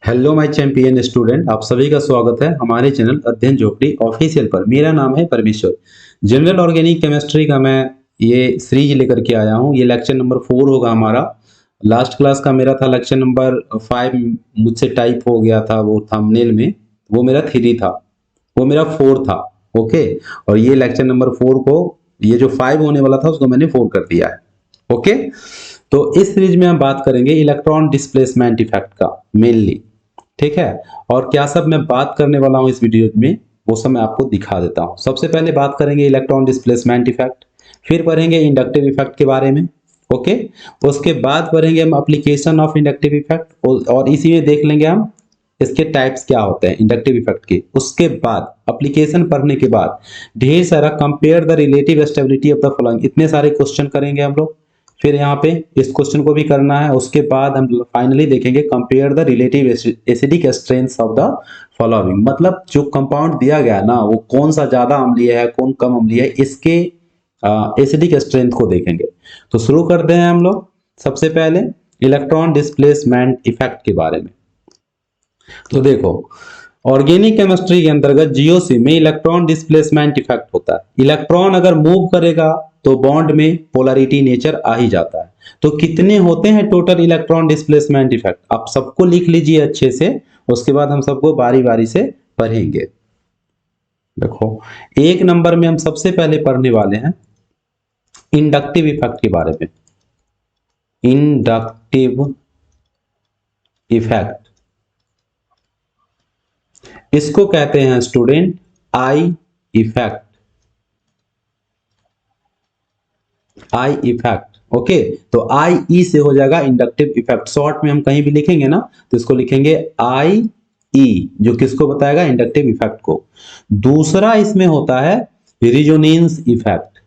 Hello my champion student, आप सभी का स्वागत है हमारे चैनल अध्ययन झोपड़ी ऑफिशियल पर। मेरा नाम है परमेश्वर। जनरल ऑर्गेनिक केमिस्ट्री का मैं ये सीरीज लेकर के आया हूँ। ये लेक्चर नंबर 4 होगा हमारा। लास्ट क्लास का मेरा था लेक्चर नंबर 5, मुझसे टाइप हो गया था वो थंबनेल में। वो मेरा 3 था, वो मेरा 4 था। ओके, और ये लेक्चर नंबर 4 को, ये जो 5 होने वाला था उसको मैंने 4 कर दिया है। ओके, तो इस सीरीज में हम बात करेंगे इलेक्ट्रॉन डिस्प्लेसमेंट इफेक्ट का मेनली। ठीक है, और क्या सब मैं बात करने वाला हूं इस वीडियो में वो सब मैं आपको दिखा देता हूं। सबसे पहले बात करेंगे इलेक्ट्रॉन डिस्प्लेसमेंट इफेक्ट, फिर पढ़ेंगे इंडक्टिव इफेक्ट के बारे में। ओके, उसके बाद पढ़ेंगे हम एप्लीकेशन ऑफ इंडक्टिव इफेक्ट, और इसी में देख लेंगे हम इसके टाइप्स क्या होते हैं इंडक्टिव इफेक्ट के। उसके बाद एप्लीकेशन पढ़ने के बाद ढेर सारा compare the relative stability of the following, इतने सारे क्वेश्चन करेंगे हम लोग। फिर यहाँ पे इस क्वेश्चन को भी करना है। उसके बाद हम फाइनली देखेंगे compare the relative acidic strength of the following, मतलब जो कंपाउंड दिया गया ना वो कौन सा ज्यादा अम्लीय है कौन कम अम्लीय है, इसके एसिडिक स्ट्रेंथ को देखेंगे। तो शुरू करते हैं हम लोग सबसे पहले इलेक्ट्रॉन डिस्प्लेसमेंट इफेक्ट के बारे में। तो देखो, ऑर्गेनिक केमिस्ट्री के अंतर्गत जीओसी में इलेक्ट्रॉन डिस्प्लेसमेंट इफेक्ट होता है। इलेक्ट्रॉन अगर मूव करेगा तो बॉन्ड में पोलैरिटी नेचर आ ही जाता है। तो कितने होते हैं टोटल इलेक्ट्रॉन डिस्प्लेसमेंट इफेक्ट, आप सबको लिख लीजिए अच्छे से। उसके बाद हम सबको बारी बारी से पढ़ेंगे। देखो, एक नंबर में हम सबसे पहले पढ़ने वाले हैं इंडक्टिव इफेक्ट के बारे में। इंडक्टिव इफेक्ट, इसको कहते हैं student I effect. I effect, okay. तो आई ई से हो जाएगा इंडक्टिव इफेक्ट। शॉर्ट में हम कहीं भी लिखेंगे ना तो इसको लिखेंगे आई ई, जो किसको बताएगा इंडक्टिव इफेक्ट को। दूसरा इसमें होता है रिजोनेंस इफेक्ट।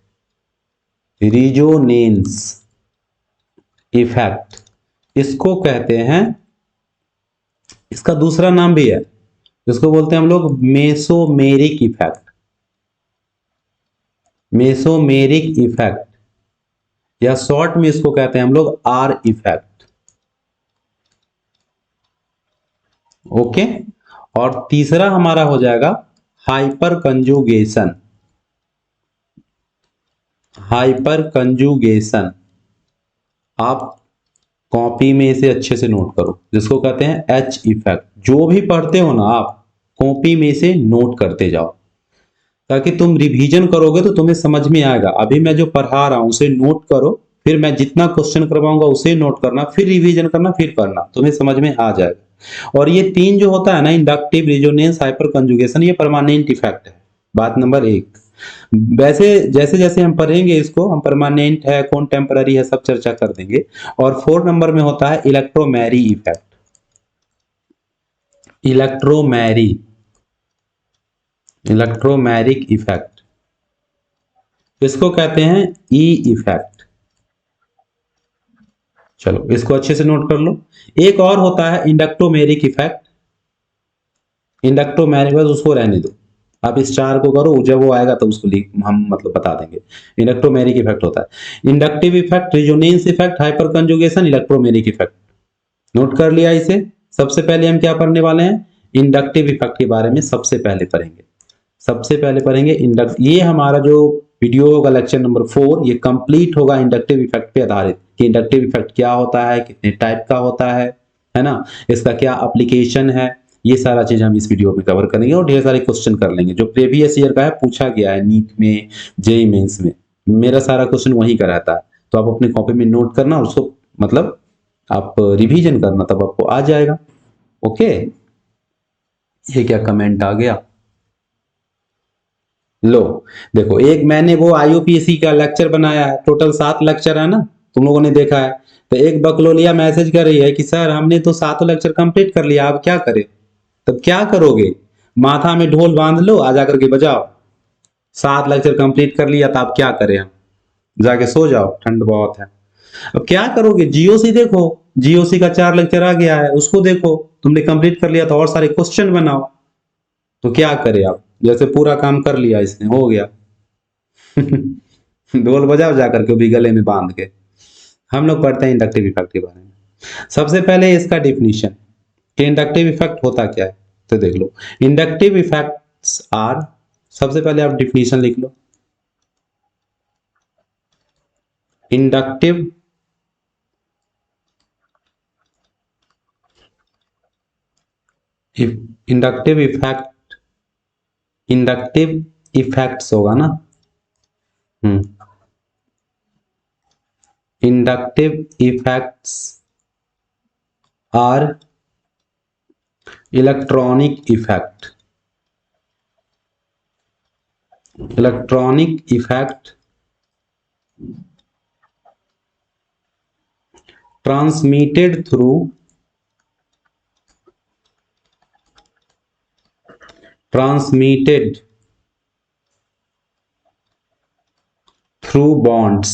रिजोनेंस इफेक्ट इसको कहते हैं, इसका दूसरा नाम भी है, जिसको बोलते हैं हम लोग मेसोमेरिक इफेक्ट। मेसोमेरिक इफेक्ट, या शॉर्ट में इसको कहते हैं हम लोग आर इफेक्ट। ओके, और तीसरा हमारा हो जाएगा हाइपर कंजुगेशन। हाइपर कंजुगेशन, आप कॉपी में इसे अच्छे से नोट करो, जिसको कहते हैं एच इफेक्ट। जो भी पढ़ते हो ना आप कॉपी में इसे नोट करते जाओ, ताकि तुम रिवीजन करोगे तो तुम्हें समझ में आएगा। अभी मैं जो पढ़ा रहा हूं उसे नोट करो, फिर मैं जितना क्वेश्चन करवाऊंगा उसे नोट करना, फिर रिवीजन करना, फिर पढ़ना, तुम्हें समझ में आ जाएगा। और ये तीन जो होता है ना, इंडक्टिव, रिजोनेंस, हाइपर कंजुगेशन, ये परमानेंट इफेक्ट है। बात नंबर 1। वैसे जैसे जैसे हम पढ़ेंगे इसको, हम परमानेंट है कौन टेम्पररी है सब चर्चा कर देंगे। और 4 नंबर में होता है इलेक्ट्रोमेरी इफेक्ट। इलेक्ट्रोमेरी, इलेक्ट्रोमैरिक इफेक्ट, इसको कहते हैं ई इफेक्ट। चलो इसको अच्छे से नोट कर लो। एक और होता है इंडक्टोमेरिक इफेक्ट। इंडक्टोमेरिक, बस उसको रहने दो, आप इस 4 को करो, जब वो आएगा तो उसको हम मतलब बता देंगे। इंडक्टोमेरिक इफेक्ट होता है inductive effect, resonance effect, hyper conjugation, electromeric effect. Note कर लिया इसे। सबसे पहले हम क्या पढ़ने वाले हैं, इंडक्टिव इफेक्ट के बारे में सबसे पहले पढ़ेंगे। सबसे पहले पढ़ेंगे इंडक्ट, ये हमारा जो वीडियो होगा लेक्चर नंबर 4, ये कंप्लीट होगा इंडक्टिव इफेक्ट पे आधारित, कि इंडक्टिव इफेक्ट क्या होता है, कितने टाइप का होता है ना, इसका क्या एप्लीकेशन है। ये सारा चीज हम इस वीडियो में कवर करेंगे, और ढेर सारे क्वेश्चन कर लेंगे जो प्रीवियस ईयर का है, पूछा गया है नीट में, जेई मेंस में। मेरा सारा क्वेश्चन वहीं का रहता है, तो आप अपनी कॉपी में नोट करना और उसको मतलब आप रिवीजन करना, तब आपको आ जाएगा। ओके, ये क्या कमेंट आ गया, लो देखो, एक मैंने वो आईयूपीएसी का लेक्चर बनाया है, टोटल 7 लेक्चर है ना, तुम लोगों ने देखा है। तो एक बकलोलिया मैसेज कर रही है कि सर हमने तो 7 लेक्चर कंप्लीट कर लिया, अब क्या करें। तब क्या करोगे, माथा में ढोल बांध लो, आ जाकर के बजाओ। 7 लेक्चर कंप्लीट कर लिया तो आप क्या करें, हम जाके सो जाओ, ठंड बहुत है। अब क्या करोगे, जीओसी देखो, जीओसी का 4 लेक्चर आ गया है, उसको देखो, तुमने कंप्लीट कर लिया तो और सारे क्वेश्चन बनाओ। तो क्या करें आप, जैसे पूरा काम कर लिया इसने, हो गया। ढोल बजाओ जाकर के भी गले में बांध के। हम लोग पढ़ते हैं इंडक्टिव इफेक्ट के बारे में। सबसे पहले इसका डिफिनीशन, कि इंडक्टिव इफेक्ट होता क्या है। तो देख लो, इंडक्टिव इफेक्ट्स आर, सबसे पहले आप डिफिनीशन लिख लो। Inductive inductive effect, inductive effects होगा ना, inductive effects are electronic effect, electronic effect transmitted through bonds।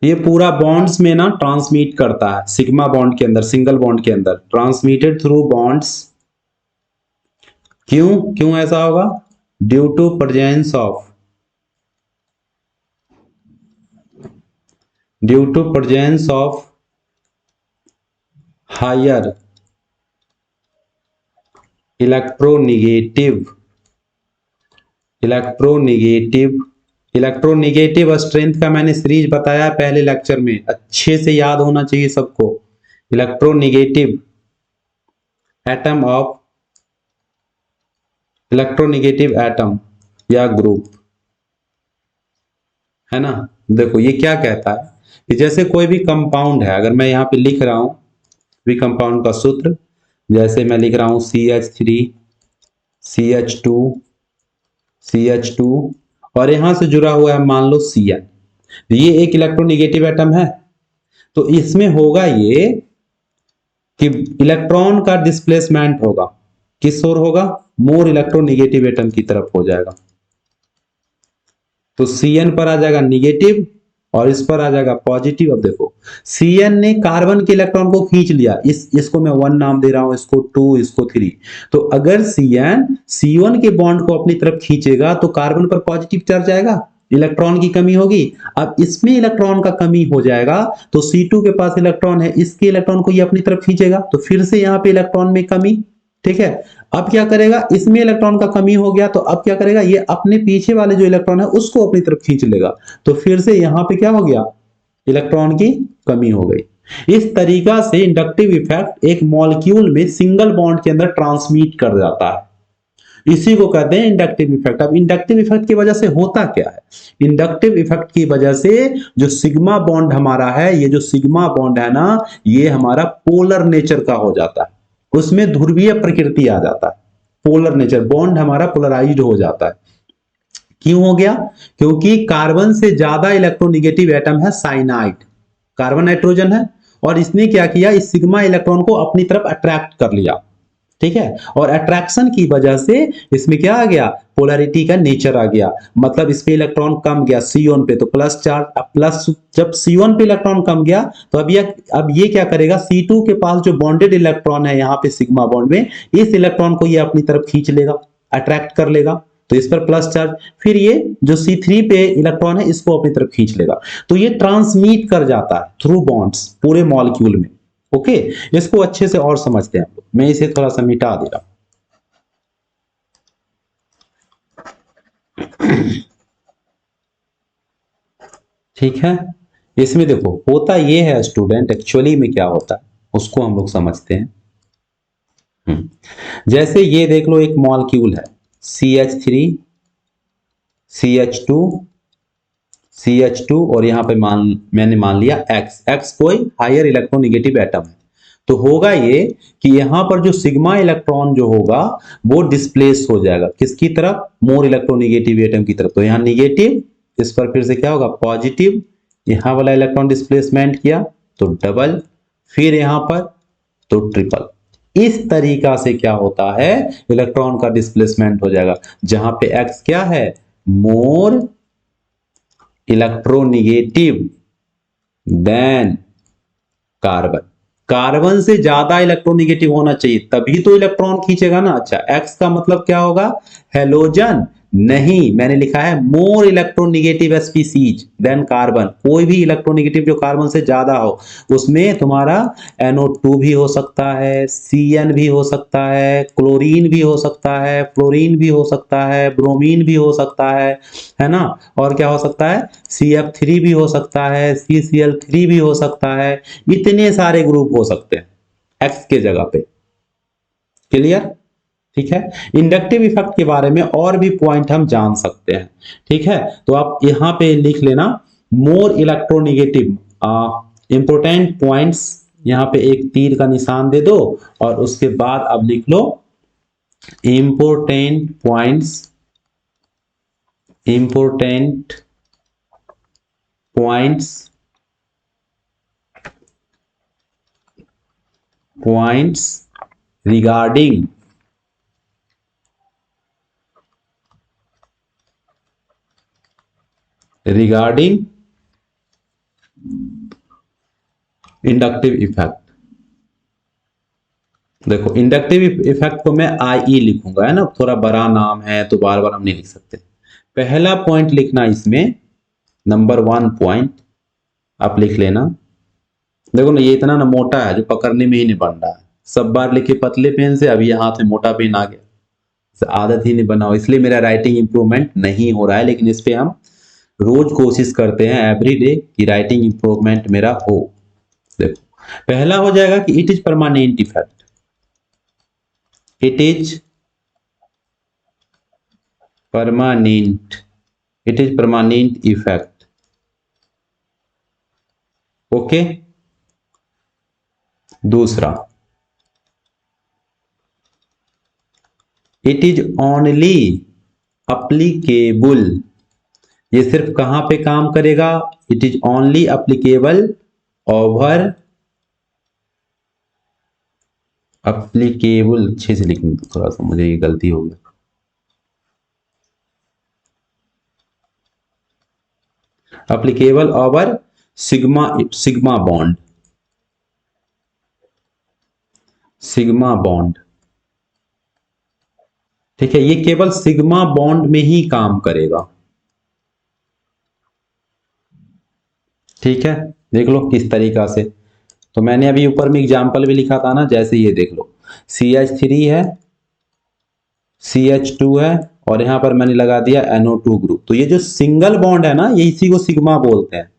ये पूरा बॉन्ड्स में ना ट्रांसमिट करता है, सिग्मा बॉन्ड के अंदर, सिंगल बॉन्ड के अंदर ट्रांसमिटेड थ्रू बॉन्ड्स। क्यों क्यों ऐसा होगा? Due to presence of, due to presence of higher electronegative, electronegative strength का मैंने सीरीज बताया पहले लेक्चर में, अच्छे से याद होना चाहिए सबको। Electronegative atom of, electronegative atom या ग्रुप, है ना। देखो ये क्या कहता है कि जैसे कोई भी कंपाउंड है, अगर मैं यहाँ पे लिख रहा हूं भी कंपाउंड का सूत्र, जैसे मैं लिख रहा हूं CH3 CH2 CH2 और यहां से जुड़ा हुआ है मान लो Cn, ये एक इलेक्ट्रोनेगेटिव एटम है। तो इसमें होगा ये कि इलेक्ट्रॉन का डिस्प्लेसमेंट होगा, किस ओर होगा? मोर इलेक्ट्रोनेगेटिव एटम की तरफ हो जाएगा। तो Cn पर आ जाएगा निगेटिव और इस पर आ जाएगा पॉजिटिव। अब देखो Cn ने कार्बन के इलेक्ट्रॉन को खींच लिया, इसको मैं 1 नाम दे रहा हूं, इसको 2, इसको 3। तो अगर Cn C1 के बॉन्ड को अपनी तरफ खींचेगा तो कार्बन पर पॉजिटिव चार्ज आएगा, इलेक्ट्रॉन की कमी होगी। अब इसमें इलेक्ट्रॉन का कमी हो जाएगा तो C2 के पास इलेक्ट्रॉन है, इसके इलेक्ट्रॉन को ये अपनी तरफ खींचेगा, तो फिर से यहां पे इलेक्ट्रॉन में कमी। ठीक है, अब क्या करेगा? इसमें इलेक्ट्रॉन का कमी हो गया तो अब क्या करेगा? ये अपने पीछे वाले जो इलेक्ट्रॉन है उसको अपनी तरफ खींच लेगा, तो फिर से यहां पे क्या हो गया? इलेक्ट्रॉन की कमी हो गई। इस तरीका से इंडक्टिव इफेक्ट एक मॉलिक्यूल में सिंगल बॉन्ड के अंदर ट्रांसमिट कर जाता है, इसी को कहते हैं इंडक्टिव इफेक्ट। अब इंडक्टिव इफेक्ट की वजह से होता क्या है? इंडक्टिव इफेक्ट की वजह से जो सिग्मा बॉन्ड हमारा है, ये जो सिग्मा बॉन्ड है ना, ये हमारा पोलर नेचर का हो जाता है, उसमें ध्रुवीय प्रकृति आ जाता है, पोलर नेचर, बॉन्ड हमारा पोलराइज्ड हो जाता है। क्यों हो गया? क्योंकि कार्बन से ज्यादा इलेक्ट्रोनेगेटिव एटम है साइनाइड, कार्बन नाइट्रोजन है, और इसने क्या किया? इस सिग्मा इलेक्ट्रॉन को अपनी तरफ अट्रैक्ट कर लिया। ठीक है, और अट्रैक्शन की वजह से इसमें क्या आ गया? पोलैरिटी का नेचर आ गया, मतलब इस पे इलेक्ट्रॉन कम गया C1 पे, तो प्लस चार्ज, प्लस जब C1 पे इलेक्ट्रॉन कम गया तो अब ये क्या करेगा? C2 के पास जो बॉन्डेड इलेक्ट्रॉन है यहाँ पे सिग्मा बॉन्ड में, इस इलेक्ट्रॉन को ये अपनी तरफ खींच लेगा, अट्रैक्ट कर लेगा, तो इस पर प्लस चार्ज, फिर ये जो C3 पे इलेक्ट्रॉन है इसको अपनी तरफ खींच लेगा। तो ये ट्रांसमिट कर जाता है थ्रू बॉन्ड्स पूरे मॉलिक्यूल में। ओके, इसको अच्छे से और समझते हैं हम लोग। मैं इसे थोड़ा सा मिटा दे रहा हूं। ठीक है, इसमें देखो होता ये है स्टूडेंट, एक्चुअली में क्या होता है उसको हम लोग समझते हैं। जैसे ये देख लो एक मॉलिक्यूल है CH3 CH2 CH2 और यहां पे मैंने मान लिया X कोई हायर इलेक्ट्रोनेगेटिव एटम है। तो होगा ये कि यहां पर जो सिग्मा इलेक्ट्रॉन जो होगा वो डिस्प्लेस हो जाएगा, किसकी तरफ? मोर इलेक्ट्रोनेगेटिव एटम की तरफ। तो यहां निगेटिव, इस पर फिर से क्या होगा? पॉजिटिव, यहां वाला इलेक्ट्रॉन डिस्प्लेसमेंट किया तो डबल, फिर यहां पर तो ट्रिपल। इस तरीका से क्या होता है? इलेक्ट्रॉन का डिस्प्लेसमेंट हो जाएगा, जहां पे X क्या है? More electronegative than carbon, carbon से ज्यादा इलेक्ट्रोनेगेटिव होना चाहिए तभी तो इलेक्ट्रॉन खींचेगा ना। अच्छा, X का मतलब क्या होगा? हैलोजन नहीं, मैंने लिखा है more electronegative species than carbon. कोई भी इलेक्ट्रोनिगेटिव जो कार्बन से ज्यादा हो, उसमें तुम्हारा NO2 भी हो सकता है, CN भी हो सकता है, क्लोरीन भी हो सकता है, फ्लोरीन भी हो सकता है, ब्रोमीन भी हो सकता है ना। और क्या हो सकता है, CF3 भी हो सकता है, CCl3 भी हो सकता है। इतने सारे ग्रुप हो सकते हैं X के जगह पे। क्लियर? ठीक है। इंडक्टिव इफेक्ट के बारे में और भी पॉइंट हम जान सकते हैं। ठीक है, तो आप यहां पे लिख लेना मोर इलेक्ट्रोनिगेटिव इंपोर्टेंट पॉइंट्स। यहां पे एक तीर का निशान दे दो और उसके बाद अब लिख लो important points, important points, points regarding inductive effect. देखो इंडक्टिव इफेक्ट को मैं IE लिखूंगा, है ना, थोड़ा बड़ा नाम है तो बार बार हम नहीं लिख सकते। पहला पॉइंट लिखना इसमें, नंबर 1 पॉइंट आप लिख लेना। देखो ना, ये इतना ना मोटा है जो पकड़ने में ही नहीं बन रहा है। सब बार लिखे पतले पेन से, अभी हाथ में मोटा पेन आ गया, आदत ही नहीं बना हो, इसलिए मेरा राइटिंग इंप्रूवमेंट नहीं हो रहा है। लेकिन इस पे हम रोज कोशिश करते हैं एवरी डे कि राइटिंग इंप्रूवमेंट मेरा हो। देखो पहला हो जाएगा कि it is permanent effect. It is permanent, it is permanent effect. Okay. दूसरा, इट इज ओनली अप्लीकेबल। ये सिर्फ कहां पे काम करेगा, it is only applicable over, applicable अच्छे से लिखने दो, थोड़ा सा मुझे ये गलती हो गई। Applicable over sigma, sigma bond, sigma bond. ठीक है, ये केवल सिग्मा बॉन्ड में ही काम करेगा। ठीक है, देख लो किस तरीका से। तो मैंने अभी ऊपर में एग्जाम्पल भी लिखा था ना, जैसे ये देख लो CH3 है, CH2 है और यहां पर मैंने लगा दिया NO2 ग्रुप। तो ये जो सिंगल बॉन्ड है ना, ये इसी को सिग्मा बोलते हैं।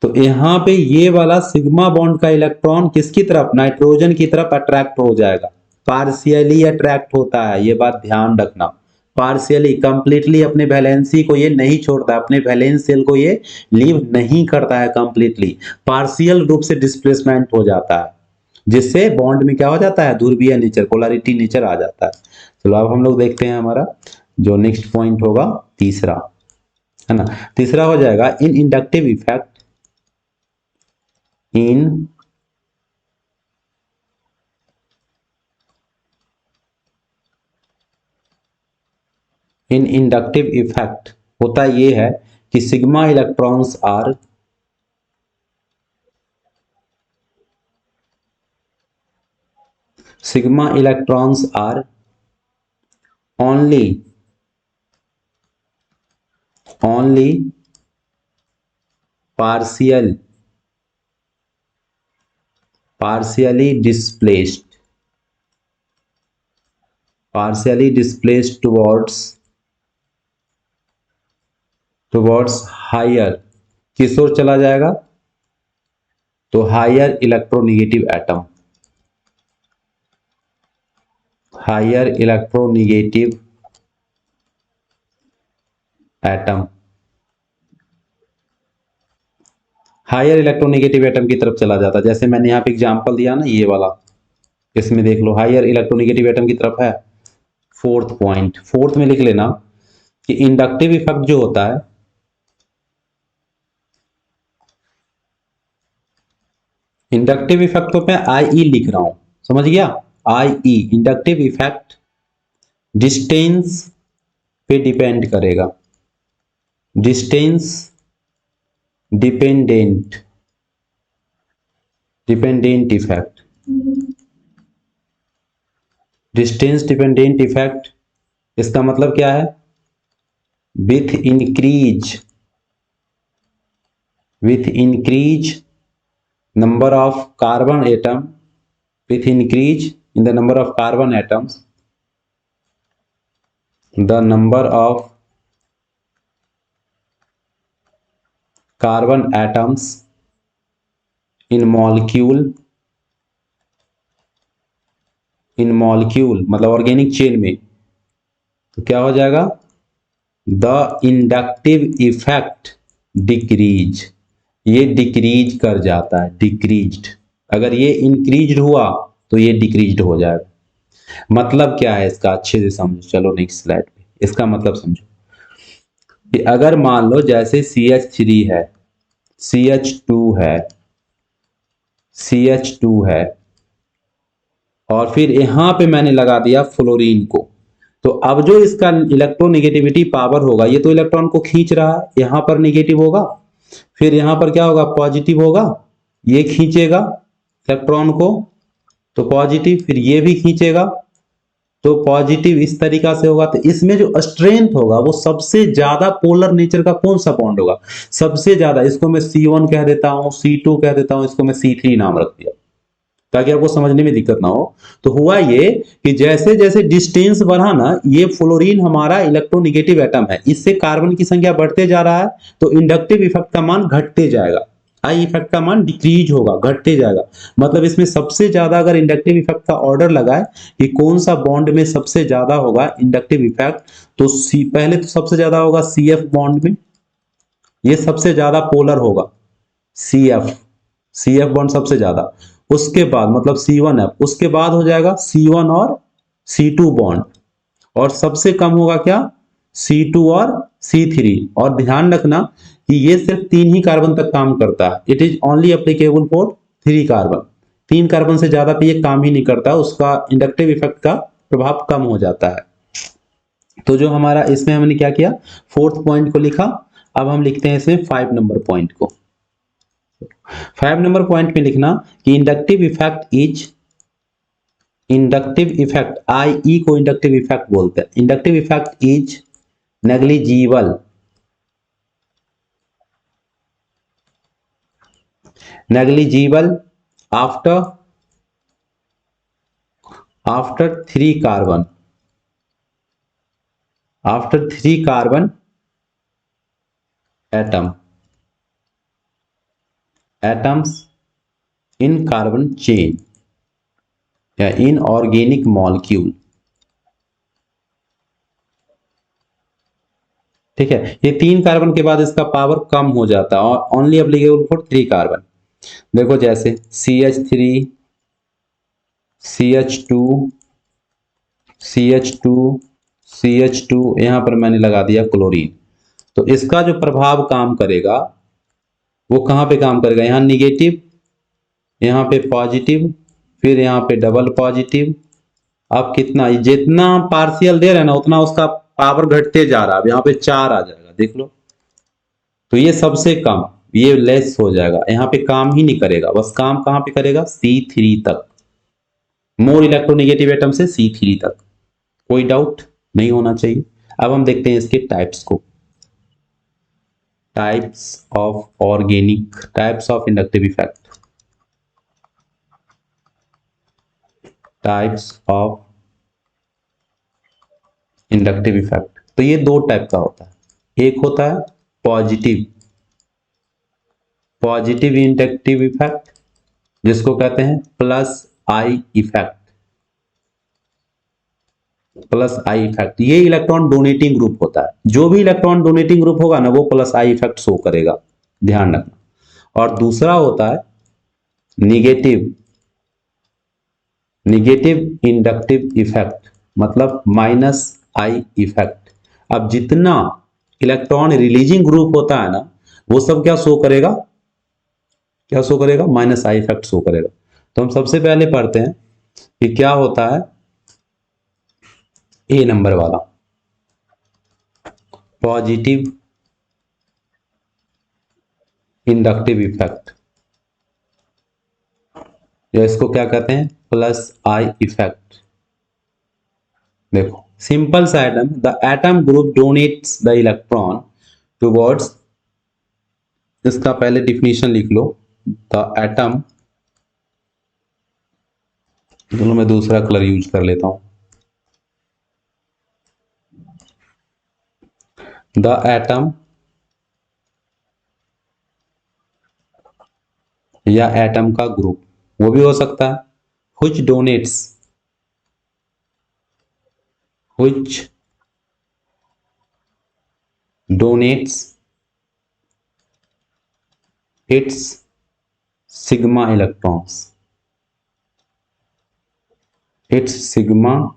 तो यहां पे ये वाला सिग्मा बॉन्ड का इलेक्ट्रॉन किसकी तरफ, नाइट्रोजन की तरफ अट्रैक्ट हो जाएगा। पार्शियली अट्रैक्ट होता है, ये बात ध्यान रखना। पार्शियली, कंप्लीटली अपने वैलेंसी को ये नहीं छोड़ता, अपने वैलेंस सेल को ये लीव नहीं करता है कंप्लीटली। पार्शियल रूप से डिस्प्लेसमेंट हो जाता है, जिससे बॉन्ड में क्या हो जाता है, ध्रुवीय नेचर, पोलैरिटी नेचर आ जाता है। चलो अब हम लोग देखते हैं हमारा जो नेक्स्ट पॉइंट होगा, तीसरा, है ना। तीसरा हो जाएगा in inductive effect, in inductive effect होता ये है कि sigma electrons are, sigma electrons are only partially displaced towards higher, किस ओर चला जाएगा, तो higher electronegative atom, higher electronegative atom, higher electronegative atom की तरफ चला जाता है। जैसे मैंने यहाँ पे एग्जांपल दिया ना, ये वाला, इसमें देख लो हायर इलेक्ट्रोनिगेटिव एटम की तरफ है। फोर्थ पॉइंट, फोर्थ में लिख लेना कि इंडक्टिव इफेक्ट जो होता है, इंडक्टिव इफेक्ट को मैं IE लिख रहा हूं, समझ गया। IE इंडक्टिव इफेक्ट डिस्टेंस पे डिपेंड करेगा, distance dependent, dependent effect, distance dependent effect इसका मतलब क्या है? With increase number of carbon atom, with increase in the number of carbon atoms, the number of carbon atoms in molecule मतलब organic chain में, तो क्या हो जाएगा? द इंडक्टिव इफेक्ट डिक्रीज, ये डिक्रीज कर जाता है, डिक्रीज्ड। अगर ये इंक्रीज्ड हुआ तो ये डिक्रीज्ड हो जाएगा। मतलब क्या है इसका, अच्छे से समझो। चलो नेक्स्ट स्लाइड पे इसका मतलब समझो कि अगर मान लो जैसे CH3 है, CH2 है, CH2 है, और फिर यहां पे मैंने लगा दिया फ्लोरीन को, तो अब जो इसका इलेक्ट्रोनेगेटिविटी पावर होगा, ये तो इलेक्ट्रॉन को खींच रहा है, यहां पर नेगेटिव होगा, फिर यहां पर क्या होगा? पॉजिटिव होगा, ये खींचेगा इलेक्ट्रॉन को तो पॉजिटिव, फिर ये भी खींचेगा तो पॉजिटिव, इस तरीका से होगा। तो इसमें जो स्ट्रेंथ होगा वो सबसे ज्यादा पोलर नेचर का कौन सा बॉन्ड होगा? सबसे ज्यादा, इसको मैं C1 कह देता हूं, C2 कह देता हूं, इसको मैं C3 नाम रख दिया ताकि आपको समझने में दिक्कत ना हो। तो हुआ ये कि जैसे जैसे डिस्टेंस बढ़ा ना, ये फ्लोरीन हमारा इलेक्ट्रोनेगेटिव एटम है, इससे कार्बन की संख्या बढ़ते जा रहा है, तो इंडक्टिव इफेक्ट का मान घटते जाएगा, आई इफेक्ट का मान डिक्रीज होगा, घटते जाएगा। मतलब इसमें सबसे ज्यादा अगर इंडक्टिव इफेक्ट का ऑर्डर लगाए कि कौन सा बॉन्ड में सबसे ज्यादा होगा इंडक्टिव इफेक्ट, तो पहले तो सबसे ज्यादा होगा CF बॉन्ड में, ये सबसे ज्यादा पोलर होगा, CF बॉन्ड सबसे ज्यादा। उसके बाद मतलब C1F, उसके बाद हो जाएगा C1 और C2 बॉन्ड, और सबसे कम होगा क्या? C2 और C3। और ध्यान रखना कि ये सिर्फ 3 ही कार्बन तक काम करता है, it is only applicable for 3 carbon. 3 carbon से ज्यादा पे ये काम ही नहीं करता, उसका इंडक्टिव इफेक्ट का प्रभाव कम हो जाता है। तो जो हमारा इसमें हमने क्या किया, 4th पॉइंट को लिखा। अब हम लिखते हैं इसमें 5 नंबर पॉइंट को। 5 नंबर पॉइंट में लिखना कि इंडक्टिव इफेक्ट IE को इंडक्टिव इफेक्ट बोलते हैं। Inductive effect is negligible after 3 carbon atoms in carbon chain या इन ऑर्गेनिक मॉलिक्यूल। ठीक है, ये 3 कार्बन के बाद इसका पावर कम हो जाता है और ओनली एप्लीकेबल फॉर 3 कार्बन। देखो जैसे CH3, CH2, CH2, CH2, यहां पर मैंने लगा दिया क्लोरीन। तो इसका जो प्रभाव काम करेगा वो कहां पे काम करेगा? यहां निगेटिव, यहां पे पॉजिटिव, फिर यहां पे डबल पॉजिटिव। अब कितना, जितना पार्शियल दे रहे हैं ना उतना उसका पावर घटते जा रहा है। अब यहाँ पे 4 आ जाएगा, देख लो। तो ये सबसे कम, ये लेस हो जाएगा, यहाँ पे काम ही नहीं करेगा। बस काम कहां पे करेगा? C3 तक, मोर इलेक्ट्रोनेगेटिव एटम से C3 तक। कोई डाउट नहीं होना चाहिए। अब हम देखते हैं इसके टाइप्स को। Types of inductive effect, types of inductive effect. तो ये 2 टाइप का होता है। एक होता है पॉजिटिव इंडक्टिव इफेक्ट, जिसको कहते हैं प्लस आई इफेक्ट। ये इलेक्ट्रॉन डोनेटिंग ग्रुप होता है। जो भी इलेक्ट्रॉन डोनेटिंग ग्रुप होगा ना वो प्लस आई इफेक्ट शो करेगा, ध्यान रखना। और दूसरा होता है निगेटिव इंडक्टिव इफेक्ट, मतलब माइनस आई इफेक्ट। अब जितना इलेक्ट्रॉन रिलीजिंग ग्रुप होता है ना वो सब क्या शो करेगा? माइनस आई इफेक्ट शो करेगा। तो हम सबसे पहले पढ़ते हैं कि क्या होता है A नंबर वाला, पॉजिटिव इंडक्टिव इफेक्ट, या इसको क्या कहते हैं? Plus I effect. देखो सिंपल सा atom, the atom group donates the electron towards, इसका पहले डिफिनीशन लिख लो, द एटम, चलो मैं दूसरा कलर यूज कर लेता हूं, द एटम या एटम का ग्रुप, वो भी हो सकता है, which donates its sigma electrons, its sigma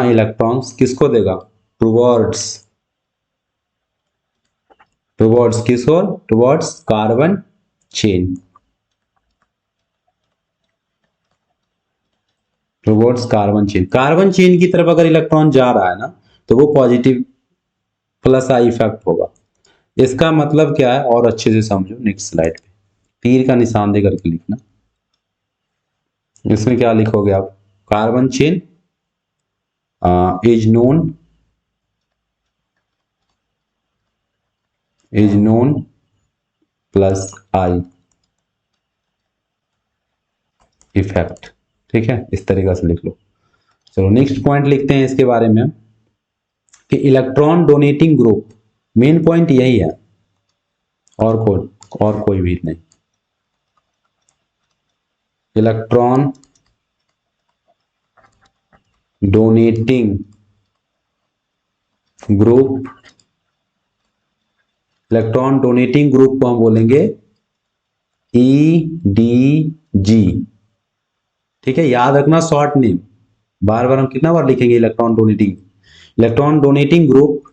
electrons किसको देगा, टुवर्ड्स किस ओर, towards carbon chain, towards carbon chain, carbon chain की तरफ अगर इलेक्ट्रॉन जा रहा है ना तो वो पॉजिटिव प्लस आई इफेक्ट होगा। इसका मतलब क्या है और अच्छे से समझो, नेक्स्ट स्लाइड पे तीर का निशान दे करके लिखना। इसमें क्या लिखोगे आप, carbon chain is known plus I effect, ठीक है, इस तरीके से लिख लो। चलो नेक्स्ट पॉइंट लिखते हैं इसके बारे में कि electron donating group, main point यही है और कोई भी नहीं। Electron donating group, electron donating group को हम बोलेंगे EDG, ठीक है, याद रखना शॉर्ट नेम, बार बार हम कितना बार लिखेंगे electron donating group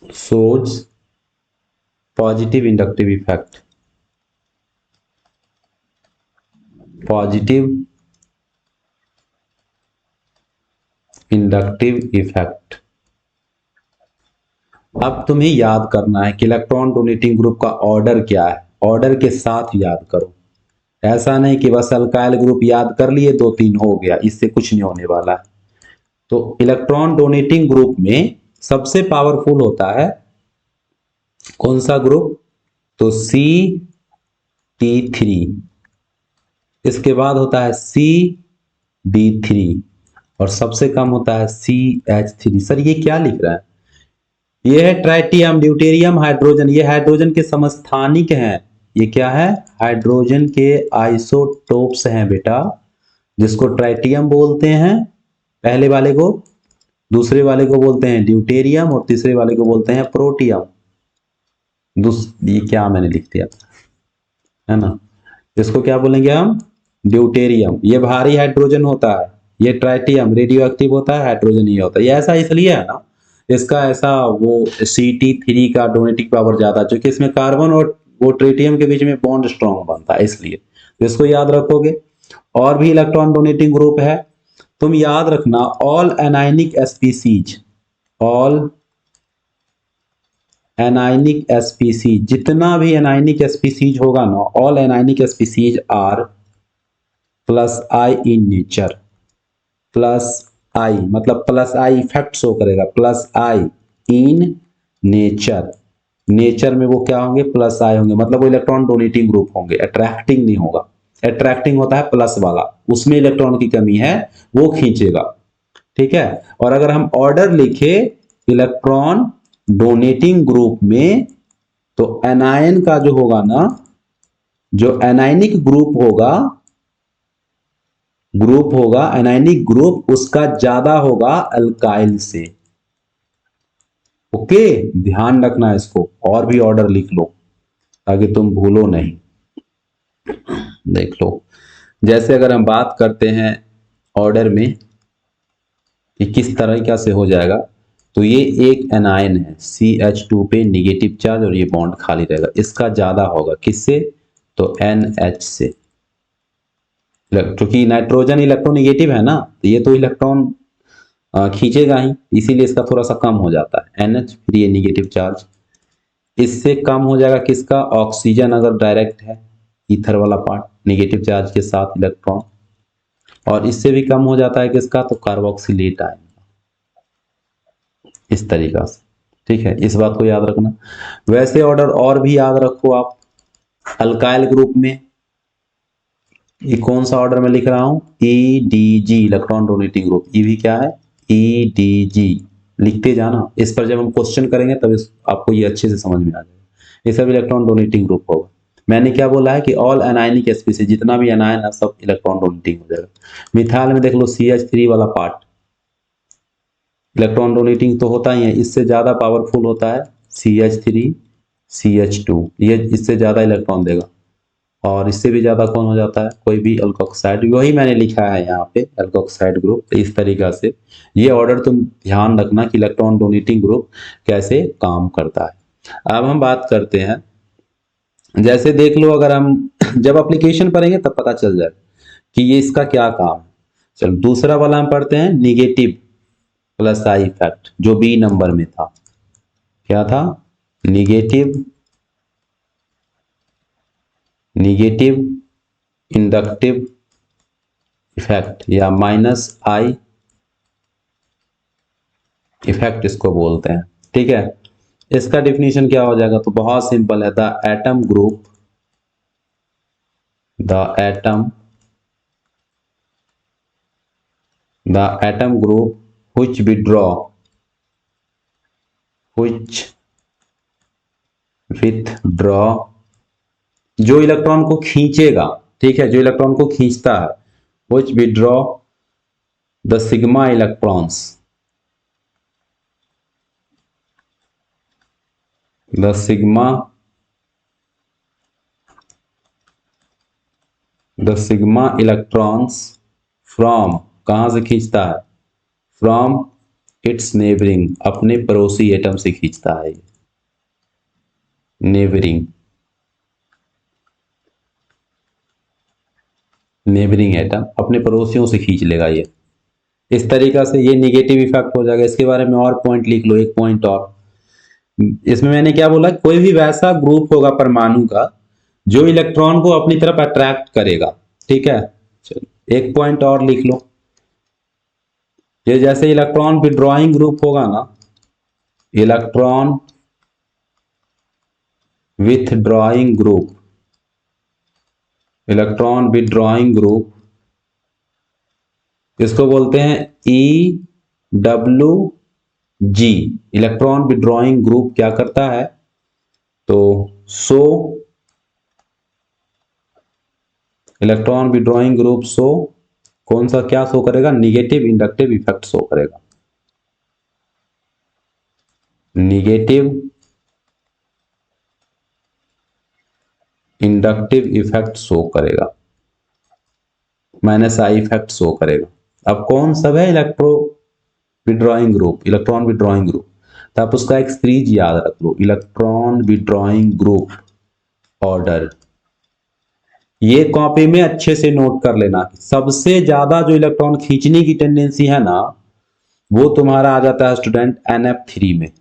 shows positive inductive effect, positive inductive effect. अब तुम्हें याद करना है कि इलेक्ट्रॉन डोनेटिंग ग्रुप का ऑर्डर क्या है, ऑर्डर के साथ याद करो, ऐसा नहीं कि बस अल्काइल ग्रुप याद कर लिए 2-3 हो गया, इससे कुछ नहीं होने वाला है। तो इलेक्ट्रॉन डोनेटिंग ग्रुप में सबसे पावरफुल होता है कौन सा ग्रुप, तो C-T3, इसके बाद होता है C-D3 और सबसे कम होता है CH3। सर ये क्या लिख रहा है, ये है ट्राइटियम, ड्यूटेरियम, हाइड्रोजन, ये हाइड्रोजन के समस्थानिक हैं, ये क्या है, हाइड्रोजन के आइसोटोप्स हैं बेटा, जिसको ट्राइटियम बोलते हैं पहले वाले को, दूसरे वाले को बोलते हैं ड्यूटेरियम और तीसरे वाले को बोलते हैं प्रोटियम। ये क्या मैंने लिख दिया है ना, इसको क्या बोलेंगे हम, ड्यूटेरियम, ये भारी हाइड्रोजन होता है, ये ट्राइटियम रेडियो एक्टिव होता है, हाइड्रोजन ये होता है, ये ऐसा इसलिए है ना, इसका ऐसा वो Ct3 का डोनेटिंग पावर ज्यादा, क्योंकि इसमें कार्बन और वो ट्रिटियम के बीच में बॉन्ड स्ट्रॉन्ग बनता है, इसलिए तो इसको याद रखोगे। और भी इलेक्ट्रॉन डोनेटिंग ग्रुप है, तुम याद रखना all anionic species, all anionic species, जितना भी एनायनिक स्पीसीज होगा ना, all anionic species are plus I in nature, plus I मतलब प्लस आई इफेक्ट शो करेगा, plus I in nature, nature में वो क्या होंगे, प्लस आई होंगे, मतलब वो इलेक्ट्रॉन डोनेटिंग ग्रुप होंगे, अट्रैक्टिंग नहीं होगा, अट्रैक्टिंग होता है प्लस वाला, उसमें इलेक्ट्रॉन की कमी है वो खींचेगा, ठीक है। और अगर हम ऑर्डर लिखे इलेक्ट्रॉन डोनेटिंग ग्रुप में, तो एनायन का जो होगा ना, जो एनायनिक ग्रुप होगा एनायनिक ग्रुप, उसका ज्यादा होगा अल्काइल से, ओके, ध्यान रखना इसको, और भी ऑर्डर लिख लो ताकि तुम भूलो नहीं। देख लो, जैसे अगर हम बात करते हैं ऑर्डर में कि किस तरीका से हो जाएगा, तो ये एक एनायन है CH2 पे निगेटिव चार्ज और ये बॉन्ड खाली रहेगा, इसका ज्यादा होगा किससे, तो NH से, क्योंकि नाइट्रोजन इलेक्ट्रोनेगेटिव है ना, तो ये तो इलेक्ट्रॉन खींचेगा ही, इसीलिए इसका थोड़ा सा कम हो जाता है NH, फिर ये निगेटिव चार्ज, इससे कम हो जाएगा किसका, ऑक्सीजन अगर डायरेक्ट है ईथर वाला पार्ट, निगेटिव चार्ज के साथ इलेक्ट्रॉन, और इससे भी कम हो जाता है किसका, तो कार्बोक्सिलेट आयन, इस तरीका से। ठीक है, इस बात को याद रखना। वैसे ऑर्डर और भी याद रखो आप। अल्काइल ग्रुप में ये कौन सा ऑर्डर में लिख रहा हूं, EDG, इलेक्ट्रॉन डोनेटिंग ग्रुप। ये भी क्या है, EDG, लिखते जाना। इस पर जब हम क्वेश्चन करेंगे तब आपको ये अच्छे से समझ में आ जाएगा। ये सब इलेक्ट्रॉन डोनेटिंग ग्रुप होगा। मैंने क्या बोला है कि ऑल एनायनिक स्पीसीज, जितना भी एनायन है सब इलेक्ट्रॉन डोनेटिंग हो जाएगा। मिथाइल में देख लो CH3 वाला पार्ट, इलेक्ट्रॉन डोनेटिंग तो होता ही है, इससे ज्यादा पावरफुल होता है CH3 CH2, ये इससे ज्यादा इलेक्ट्रॉन देगा। और इससे भी ज्यादा कौन हो जाता है, कोई भी अल्कोक्साइड, वही मैंने लिखा है यहाँ पे अल्कोक्साइड ग्रुप। इस तरीका से ये ऑर्डर तुम ध्यान रखना कि इलेक्ट्रॉन डोनेटिंग ग्रुप कैसे काम करता है। अब हम बात करते हैं, जैसे देख लो, अगर हम जब एप्लीकेशन पढ़ेंगे तब पता चल जाए कि ये इसका क्या काम है। चलो दूसरा वाला हम पढ़ते हैं, निगेटिव प्लस आई इफेक्ट, जो बी नंबर में था। क्या था, निगेटिव इंडक्टिव इफेक्ट या माइनस आई इफेक्ट इसको बोलते हैं। ठीक है, इसका डिफिनीशन क्या हो जाएगा, तो बहुत सिंपल है, the atom group which withdraw, जो इलेक्ट्रॉन को खींचेगा, ठीक है, जो इलेक्ट्रॉन को खींचता है, which withdraw the sigma electrons, the sigma electrons from, कहां से खींचता है, from its neighboring, अपने पड़ोसी एटम से खींचता है। नेबरिंग एटम अपने पड़ोसियों से खींच लेगा ये। इस तरीका से ये निगेटिव इफेक्ट हो जाएगा। इसके बारे में और पॉइंट लिख लो, एक पॉइंट और। इसमें मैंने क्या बोला, कोई भी वैसा ग्रुप होगा परमाणु का जो इलेक्ट्रॉन को अपनी तरफ अट्रैक्ट करेगा। ठीक है, चलो एक पॉइंट और लिख लो, ये जैसे इलेक्ट्रॉन विड्रॉइंग ग्रुप होगा ना, इलेक्ट्रॉन विथड्रॉइंग ग्रुप, इसको बोलते हैं EWG, इलेक्ट्रॉन विड्रॉइंग ग्रुप क्या करता है, तो इलेक्ट्रॉन विड्रॉइंग ग्रुप कौन सा क्या शो करेगा, निगेटिव इंडक्टिव इफेक्ट शो करेगा। निगेटिव इंडक्टिव इफेक्ट शो करेगा, माइनस आई इफेक्ट शो करेगा। अब कौन सब है, इलेक्ट्रॉन विड्रॉइंग ग्रुप, तो आप उसका एक सीरीज याद रख लो, इलेक्ट्रॉन विड्रॉइंग ग्रुप ऑर्डर। ये कॉपी में अच्छे से नोट कर लेना, सबसे ज्यादा जो इलेक्ट्रॉन खींचने की टेंडेंसी है ना, वो तुम्हारा आ जाता है स्टूडेंट NF3 में।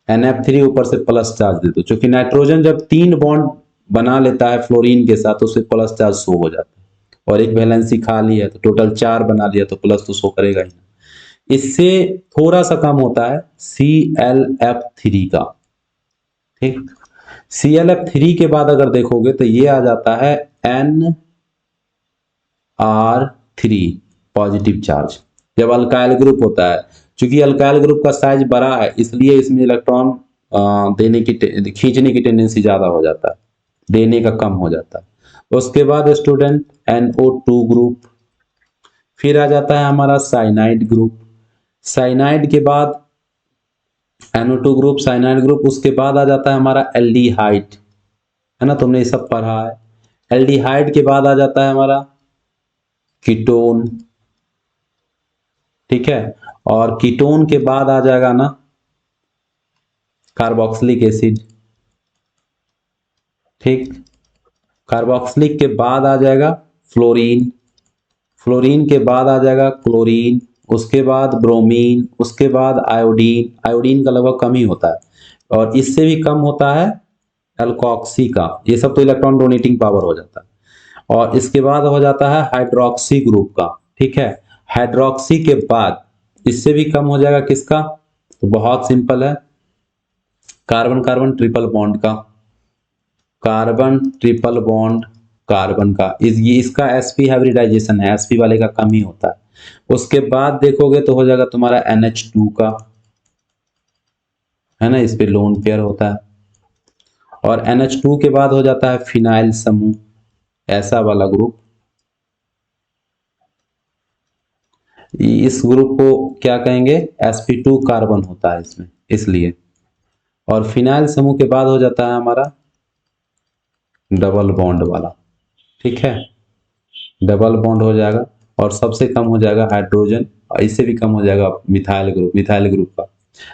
NF3 ऊपर से प्लस चार्ज दे दो, क्योंकि नाइट्रोजन जब 3 बॉन्ड बना लेता है फ्लोरीन के साथ, उससे प्लस चार्ज शो हो जाता है, और एक वैलेंसी खाली है तो टोटल 4 बना लिया तो प्लस तो शो करेगा ही। इससे थोड़ा सा कम होता है ClF3 का। ठीक, ClF3 के बाद अगर देखोगे तो ये आ जाता है NR3 पॉजिटिव चार्ज, जब अल्काइल ग्रुप होता है। चूंकि अल्काइल ग्रुप का साइज बड़ा है, इसलिए इसमें इलेक्ट्रॉन खींचने की टेंडेंसी ज्यादा हो जाता है, देने का कम हो जाता है। उसके बाद स्टूडेंट NO2 ग्रुप, फिर आ जाता है हमारा साइनाइड ग्रुप, साइनाइड के बाद NO2 ग्रुप, साइनाइड ग्रुप, उसके बाद आ जाता है हमारा एल्डिहाइड, है ना, तुमने ये सब पढ़ा है। एल्डिहाइड के बाद आ जाता है हमारा कीटोन। ठीक है, और कीटोन के बाद आ जाएगा ना कार्बोक्सिलिक एसिड। ठीक, कार्बोक्सिलिक के बाद आ जाएगा फ्लोरीन, फ्लोरीन के बाद आ जाएगा क्लोरीन, उसके बाद ब्रोमीन, उसके बाद आयोडीन। आयोडीन का लगभग कम ही होता है, और इससे भी कम होता है एल्कोक्सी का, ये सब तो इलेक्ट्रॉन डोनेटिंग पावर हो जाता है। और इसके बाद हो जाता है हाइड्रोक्सी ग्रुप का, ठीक है। हाइड्रोक्सी के बाद इससे भी कम हो जाएगा किसका, तो बहुत सिंपल है, कार्बन कार्बन ट्रिपल बॉन्ड का, कार्बन ट्रिपल बॉन्ड कार्बन का, ये इसका sp हाइब्रिडाइजेशन है, sp वाले का कम ही होता है। उसके बाद देखोगे तो हो जाएगा तुम्हारा NH2 का, है ना, इस पे लोन पेयर होता है। और NH2 के बाद हो जाता है फिनाइल समूह, ऐसा वाला ग्रुप, इस ग्रुप को क्या कहेंगे, sp2 कार्बन होता है इसमें, इसलिए। और फिनाइल समूह के बाद हो जाता है हमारा डबल बॉन्ड वाला, ठीक है, डबल बॉन्ड हो जाएगा। और सबसे कम हो जाएगा हाइड्रोजन, और इससे भी कम हो जाएगा मिथाइल ग्रुप का।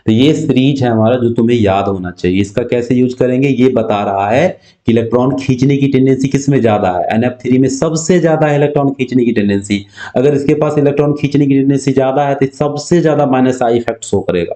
तो ये सीरीज है हमारा जो तुम्हें याद होना चाहिए। इसका कैसे यूज करेंगे, ये बता रहा है कि इलेक्ट्रॉन खींचने की टेंडेंसी किस में ज्यादा है, NF3 में सबसे ज्यादा है इलेक्ट्रॉन खींचने की टेंडेंसी। अगर इसके पास इलेक्ट्रॉन खींचने की टेंडेंसी ज्यादा है तो सबसे ज्यादा माइनस आई इफेक्ट शो करेगा,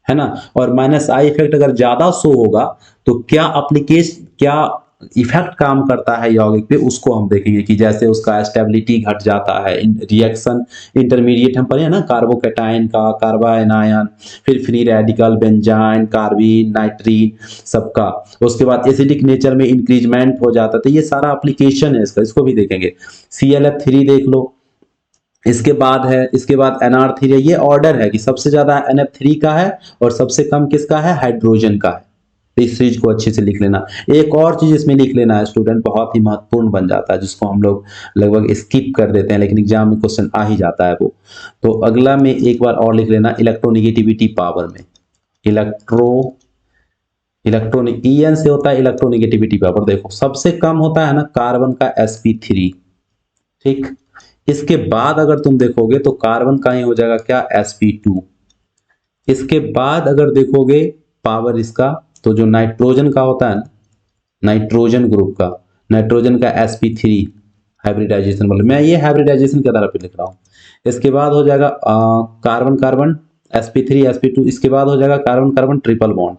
है ना। और माइनस आई इफेक्ट अगर ज्यादा शो होगा तो क्या इफेक्ट काम करता है यौगिक पे, उसको हम देखेंगे कि जैसे उसका स्टेबिलिटी घट जाता है, रिएक्शन इंटरमीडिएट हम पढ़े ना, कार्बोकैटायन का, कार्बाएनायन, फिर फ्री रेडिकल, बेंजाइन, कार्बीन, नाइट्रीन सबका। उसके बाद एसिडिक नेचर में इंक्रीजमेंट हो जाता है, तो ये सारा एप्लीकेशन है इसका, इसको भी देखेंगे। ClF3 देख लो, इसके बाद NR3 है। ये ऑर्डर है कि सबसे ज्यादा NF3 का है और सबसे कम किसका है, हाइड्रोजन का है। तो इस चीज को अच्छे से लिख लेना। एक और चीज इसमें लिख लेना है स्टूडेंट, बहुत ही महत्वपूर्ण बन जाता है, जिसको हम लोग लगभग स्किप कर देते हैं, लेकिन एग्जाम में क्वेश्चन आ ही जाता है वो। तो अगला में एक बार और लिख लेना, इलेक्ट्रोनिगेटिविटी पावर में, इलेक्ट्रॉनिक EN से होता है इलेक्ट्रोनिगेटिविटी पावर। देखो सबसे कम होता है ना कार्बन का sp3, ठीक। इसके बाद अगर तुम देखोगे तो कार्बन का ही हो जाएगा क्या, sp2। इसके बाद अगर देखोगे पावर इसका, तो जो नाइट्रोजन का होता है ना, नाइट्रोजन ग्रुप का, नाइट्रोजन का sp3 हाइब्रिडाइजेशन, मतलब मैं ये हाइब्रिडाइजेशन के आधार पर लिख रहा हूँ। इसके बाद हो जाएगा कार्बन कार्बन sp3 sp2। इसके बाद हो जाएगा carbon carbon triple bond,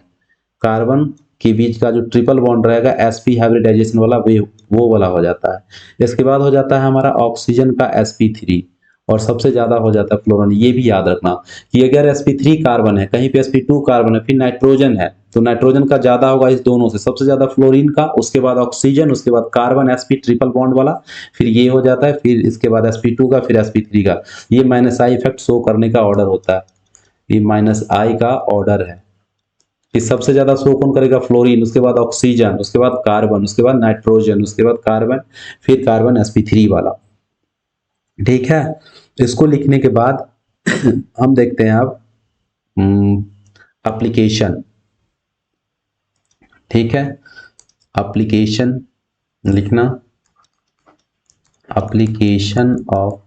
carbon के बीच का जो ट्रिपल बॉन्ड रहेगा sp हाइब्रिडाइजेशन वाला, वो वाला हो जाता है। इसके बाद हो जाता है हमारा ऑक्सीजन का sp3, और सबसे ज्यादा हो जाता है फ्लोरीन। ये भी याद रखना कि अगर sp3 कार्बन है, कहीं पे sp2 कार्बन है, फिर नाइट्रोजन है, तो नाइट्रोजन का ज्यादा होगा इस दोनों से, सबसे ज्यादा फ्लोरीन का, उसके बाद ऑक्सीजन, उसके बाद कार्बन sp ट्रिपल बॉन्ड वाला, फिर ये हो जाता है, फिर इसके बाद sp2 का, फिर sp3 का। ये माइनस आई इफेक्ट शो करने का ऑर्डर होता है, ये माइनस आई का ऑर्डर है कि सबसे ज्यादा शो कौन करेगा, फ्लोरीन, उसके बाद ऑक्सीजन, उसके बाद कार्बन, उसके बाद नाइट्रोजन, उसके बाद कार्बन, फिर कार्बन sp3 वाला, ठीक है। इसको लिखने के बाद हम देखते हैं अब एप्लीकेशन, ठीक है। एप्लीकेशन लिखना, एप्लीकेशन ऑफ,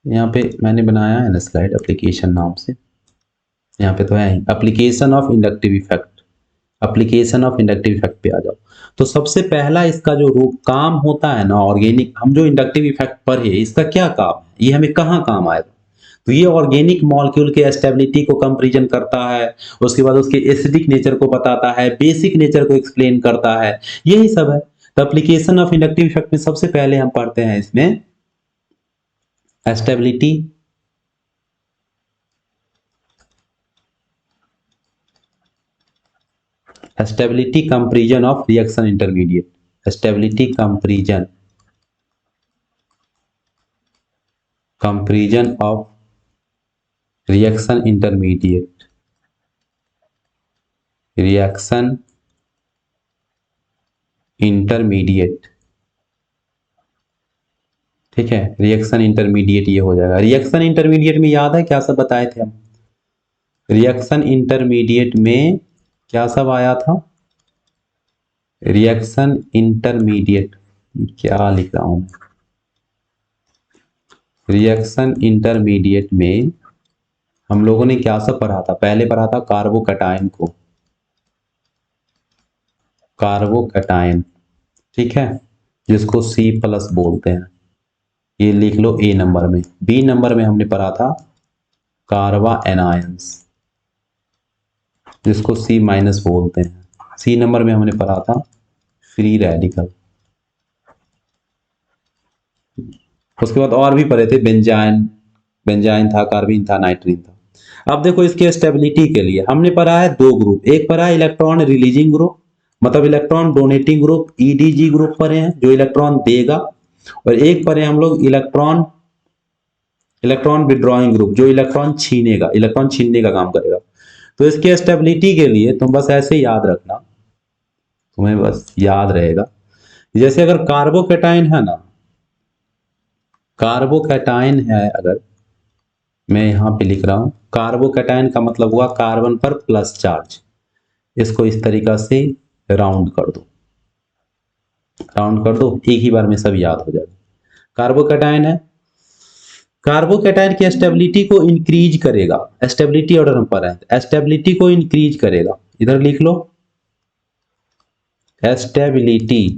यहाँ पे मैंने बनाया है ना स्लाइड एप्लीकेशन नाम से, यहाँ पे तो है ही, application of inductive effect, application of inductive effect पे आ जाओ। तो सबसे पहला इसका जो रूप काम होता है ना ऑर्गेनिक, हम जो इंडक्टिव इफेक्ट पढ़े, इसका क्या काम है, ये हमें कहाँ काम आएगा, तो ये ऑर्गेनिक मॉलिक्यूल के स्टेबिलिटी को कंपैरिजन करता है, उसके बाद उसके एसिडिक नेचर को बताता है, बेसिक नेचर को एक्सप्लेन करता है, यही सब है। तो एप्लीकेशन ऑफ इंडक्टिव इफेक्ट में सबसे पहले हम पढ़ते हैं इसमें stability, stability comparison of reaction intermediate, stability comparison of reaction intermediate, reaction intermediate, ठीक है। रिएक्शन इंटरमीडिएट ये हो जाएगा। रिएक्शन इंटरमीडिएट में याद है क्या सब बताए थे हम, रिएक्शन इंटरमीडिएट में क्या सब आया था, रिएक्शन इंटरमीडिएट, क्या लिख रहा हूं, रिएक्शन इंटरमीडिएट में हम लोगों ने क्या सब पढ़ा था, पहले पढ़ा था कार्बोकैटायन को, कार्बोकैटायन, ठीक है, जिसको C+ बोलते हैं, ये लिख लो A नंबर में। B नंबर में हमने पढ़ा था कार्बा एनायंस, जिसको C- बोलते हैं, सी नंबर में हमने पढ़ा था फ्री रेडिकल। उसके बाद और भी पढ़े थे, बेंजाइन, बेंजाइन था, कार्बिन था, नाइट्रीन था। अब देखो इसके स्टेबिलिटी के लिए हमने पढ़ा है दो ग्रुप, एक पढ़ा है इलेक्ट्रॉन रिलीजिंग ग्रुप, मतलब electron donating group, EDG group पढ़े हैं जो इलेक्ट्रॉन देगा, और एक पढ़े हम लोग इलेक्ट्रॉन विड्रॉइंग ग्रुप जो इलेक्ट्रॉन छीनेगा, इलेक्ट्रॉन छीनने का काम करेगा। तो इसके स्टेबिलिटी के लिए तुम बस ऐसे याद रखना, तुम्हें बस याद रहेगा, जैसे अगर कार्बोकैटायन है ना, कार्बोकैटायन है, अगर मैं यहां पे लिख रहा हूं कार्बोकैटायन का मतलब हुआ कार्बन पर प्लस चार्ज, इसको इस तरीका से राउंड कर दो, राउंड कर दो, एक ही बार में सब याद हो जाएगा। कार्बोकैटायन है, कार्बोकैटायन की स्टेबिलिटी को इंक्रीज करेगा, स्टेबिलिटी ऑर्डर पर है, स्टेबिलिटी को इंक्रीज करेगा, इधर लिख लो स्टेबिलिटी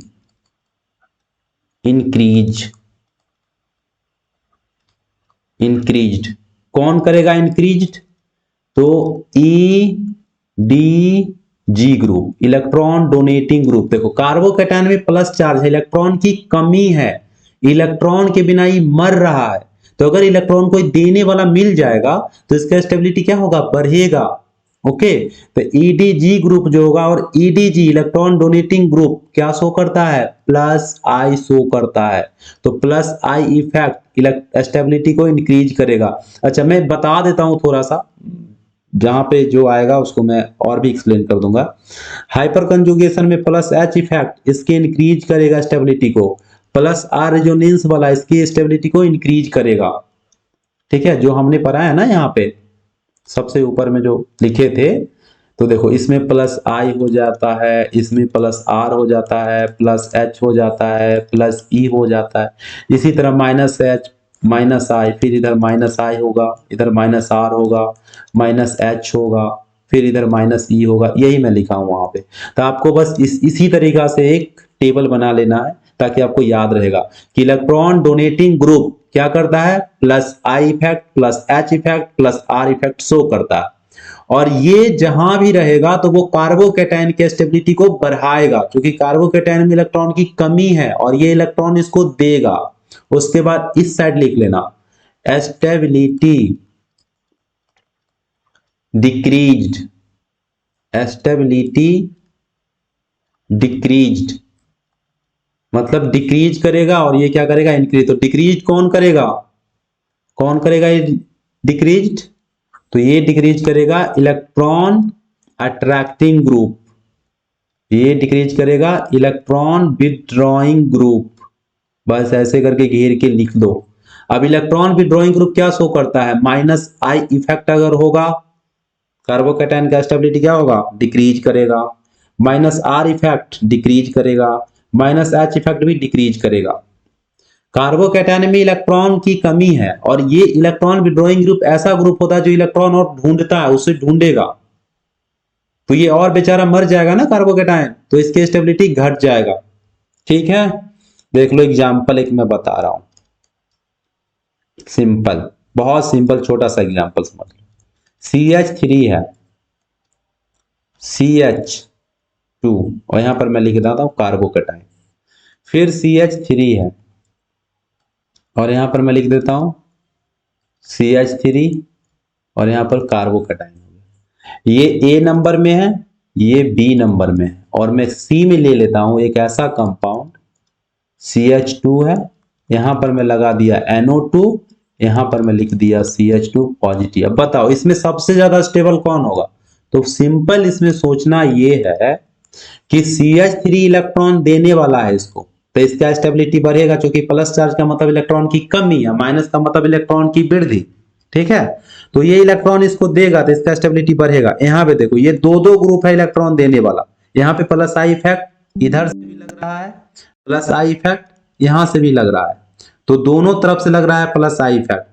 इंक्रीज, इंक्रीज्ड कौन करेगा इंक्रीज्ड, तो E D G group, electron donating group. देखो कार्बोकैटायन में प्लस चार्ज है, इलेक्ट्रॉन की कमी है, इलेक्ट्रॉन के बिना ही मर रहा है, तो अगर इलेक्ट्रॉन को देने वाला मिल जाएगा तो इसका स्टेबिलिटी क्या होगा, बढ़ेगा। ओके, तो ईडीजी ग्रुप जो होगा, और ईडीजी इलेक्ट्रॉन डोनेटिंग ग्रुप क्या शो करता है, प्लस आई शो करता है, तो प्लस आई इफेक्ट स्टेबिलिटी को इंक्रीज करेगा। अच्छा मैं बता देता हूं थोड़ा सा, जहां पे जो आएगा उसको मैं और भी एक्सप्लेन कर दूंगा। हाइपर कंजुगेशन में प्लस एच इफेक्ट इसके इंक्रीज करेगा स्टेबिलिटी को, प्लस आर रेजोनेंस वाला इसकी स्टेबिलिटी को इंक्रीज करेगा। ठीक है, जो हमने पढ़ा है ना यहाँ पे सबसे ऊपर में जो लिखे थे, तो देखो इसमें प्लस आई हो जाता है, इसमें प्लस आर हो जाता है, प्लस एच हो जाता है, प्लस ई हो जाता है, इसी तरह माइनस एच माइनस आई, फिर इधर माइनस आई होगा, इधर माइनस आर होगा, माइनस एच होगा, फिर इधर माइनस ई होगा, यही मैं लिखा हूं वहां पे। तो आपको बस इसी तरीका से एक टेबल बना लेना है ताकि आपको याद रहेगा कि इलेक्ट्रॉन डोनेटिंग ग्रुप क्या करता है, plus I effect plus H effect plus are effect show करता है, और ये जहां भी रहेगा तो वो कार्बोकैटायन की स्टेबिलिटी को बढ़ाएगा, क्योंकि कार्बोकैटायन में इलेक्ट्रॉन की कमी है और ये इलेक्ट्रॉन इसको देगा। उसके बाद इस साइड लिख लेना स्टेबिलिटी डिक्रीज्ड, स्टेबिलिटी डिक्रीज्ड मतलब डिक्रीज करेगा, और ये क्या करेगा, इंक्रीज। तो डिक्रीज कौन करेगा, कौन करेगा ये डिक्रीज, तो ये डिक्रीज करेगा इलेक्ट्रॉन अट्रैक्टिंग ग्रुप, ये डिक्रीज करेगा इलेक्ट्रॉन विथड्रॉइंग ग्रुप, बस ऐसे करके घेर के लिख दो। अब इलेक्ट्रॉन विथड्रॉइंग ग्रुप क्या शो करता है, माइनस आई इफेक्ट अगर होगा कार्बोकैटायन का स्टेबिलिटी क्या होगा, डिक्रीज करेगा, माइनस आर इफेक्ट डिक्रीज करेगा, माइनस एच इफेक्ट भी डिक्रीज करेगा। कार्बोकैटायन में इलेक्ट्रॉन की कमी है, और ये इलेक्ट्रॉन विड्रॉइंग ग्रुप ऐसा ग्रुप होता है जो इलेक्ट्रॉन और ढूंढता है, उसे ढूंढेगा, तो ये और बेचारा मर जाएगा ना कार्बोकैटायन, तो इसकी स्टेबिलिटी घट जाएगा। ठीक है, देख लो एग्जाम्पल एक मैं बता रहा हूं, सिंपल, बहुत सिंपल छोटा सा एग्जाम्पल समझ लो। CH3 है, CH2, और यहां पर मैं लिख देता हूं कार्बोकैटायन, फिर CH3 है, और यहां पर मैं लिख देता हूं CH3, और यहां पर कार्बोकैटायन हो गया। ये A नंबर में है, ये B नंबर में है, और मैं C में ले लेता हूं एक ऐसा कंपाउंड CH2 है, यहां पर मैं लगा दिया NO2, यहां पर मैं लिख दिया CH2 पॉजिटिव। अब बताओ इसमें सबसे ज्यादा स्टेबल कौन होगा, तो सिंपल इसमें सोचना ये है कि CH3 इलेक्ट्रॉन देने वाला है इसको, तो इसका स्टेबिलिटी बढ़ेगा, क्योंकि प्लस चार्ज का मतलब इलेक्ट्रॉन की कमी है, माइनस का मतलब इलेक्ट्रॉन की वृद्धि। ठीक है, तो ये इलेक्ट्रॉन इसको देगा तो इसका स्टेबिलिटी बढ़ेगा। यहाँ पे देखो ये दो दो ग्रुप है इलेक्ट्रॉन देने वाला, यहाँ पे प्लस आई इफेक्ट इधर से भी लग रहा है, प्लस आई इफेक्ट यहां से भी लग रहा है, तो दोनों तरफ से लग रहा है प्लस आई इफेक्ट,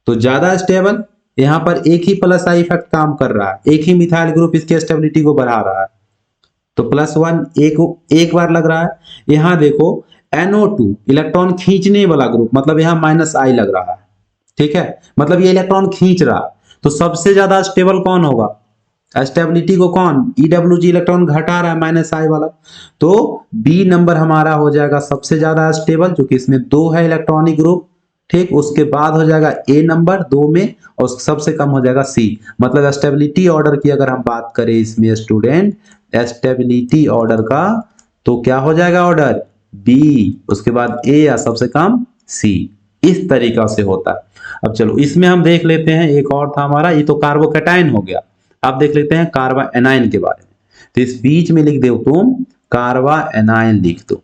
तो ज्यादा स्टेबल। यहां पर एक ही प्लस आई इफेक्ट काम कर रहा है, एक ही मिथाइल ग्रुप इसकी स्टेबिलिटी को बढ़ा रहा है, तो +1 एक बार लग रहा है। यहां देखो NO2 इलेक्ट्रॉन खींचने वाला ग्रुप, मतलब यहां माइनस आई लग रहा है। ठीक है, मतलब ये इलेक्ट्रॉन खींच रहा है, तो सबसे ज्यादा स्टेबल कौन होगा, स्टेबिलिटी को कौन, EWG इलेक्ट्रॉन घटा रहा है माइनस आई वाला, तो बी नंबर हमारा हो जाएगा सबसे ज्यादा स्टेबल, जो कि इसमें 2 है इलेक्ट्रॉनिक ग्रुप। ठीक, उसके बाद हो जाएगा ए नंबर 2 में, और सबसे कम हो जाएगा सी। मतलब स्टेबिलिटी ऑर्डर की अगर हम बात करें इसमें स्टूडेंट, स्टेबिलिटी ऑर्डर का, तो क्या हो जाएगा ऑर्डर, बी, उसके बाद ए या सबसे कम सी। इस तरीका से होता है। अब चलो इसमें हम देख लेते हैं, एक और था हमारा, ये तो कार्बोकैटायन हो गया। अब देख लेते हैं कार्बा एनाइन के बारे में। तो इस बीच में लिख दो तुम कार्बा एनाइन, लिख दो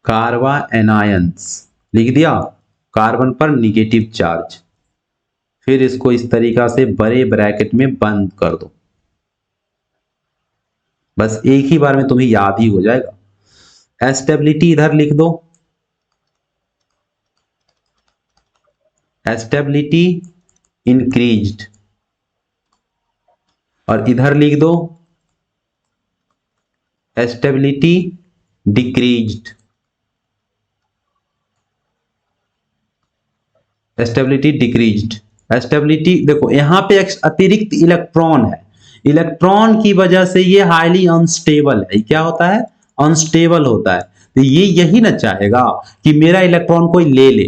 कार्बा एनायंस, लिख दिया, कार्बन पर निगेटिव चार्ज। फिर इसको इस तरीका से बड़े ब्रैकेट में बंद कर दो, बस एक ही बार में तुम्हें याद ही हो जाएगा। स्टेबिलिटी इधर लिख दो, स्टेबिलिटी इंक्रीज्ड, और इधर लिख दो stability decreased, stability decreased. Stability देखो यहां पे एक अतिरिक्त इलेक्ट्रॉन है, इलेक्ट्रॉन की वजह से ये हाईली अनस्टेबल है। क्या होता है, अनस्टेबल होता है। तो ये यही ना चाहेगा कि मेरा इलेक्ट्रॉन कोई ले ले,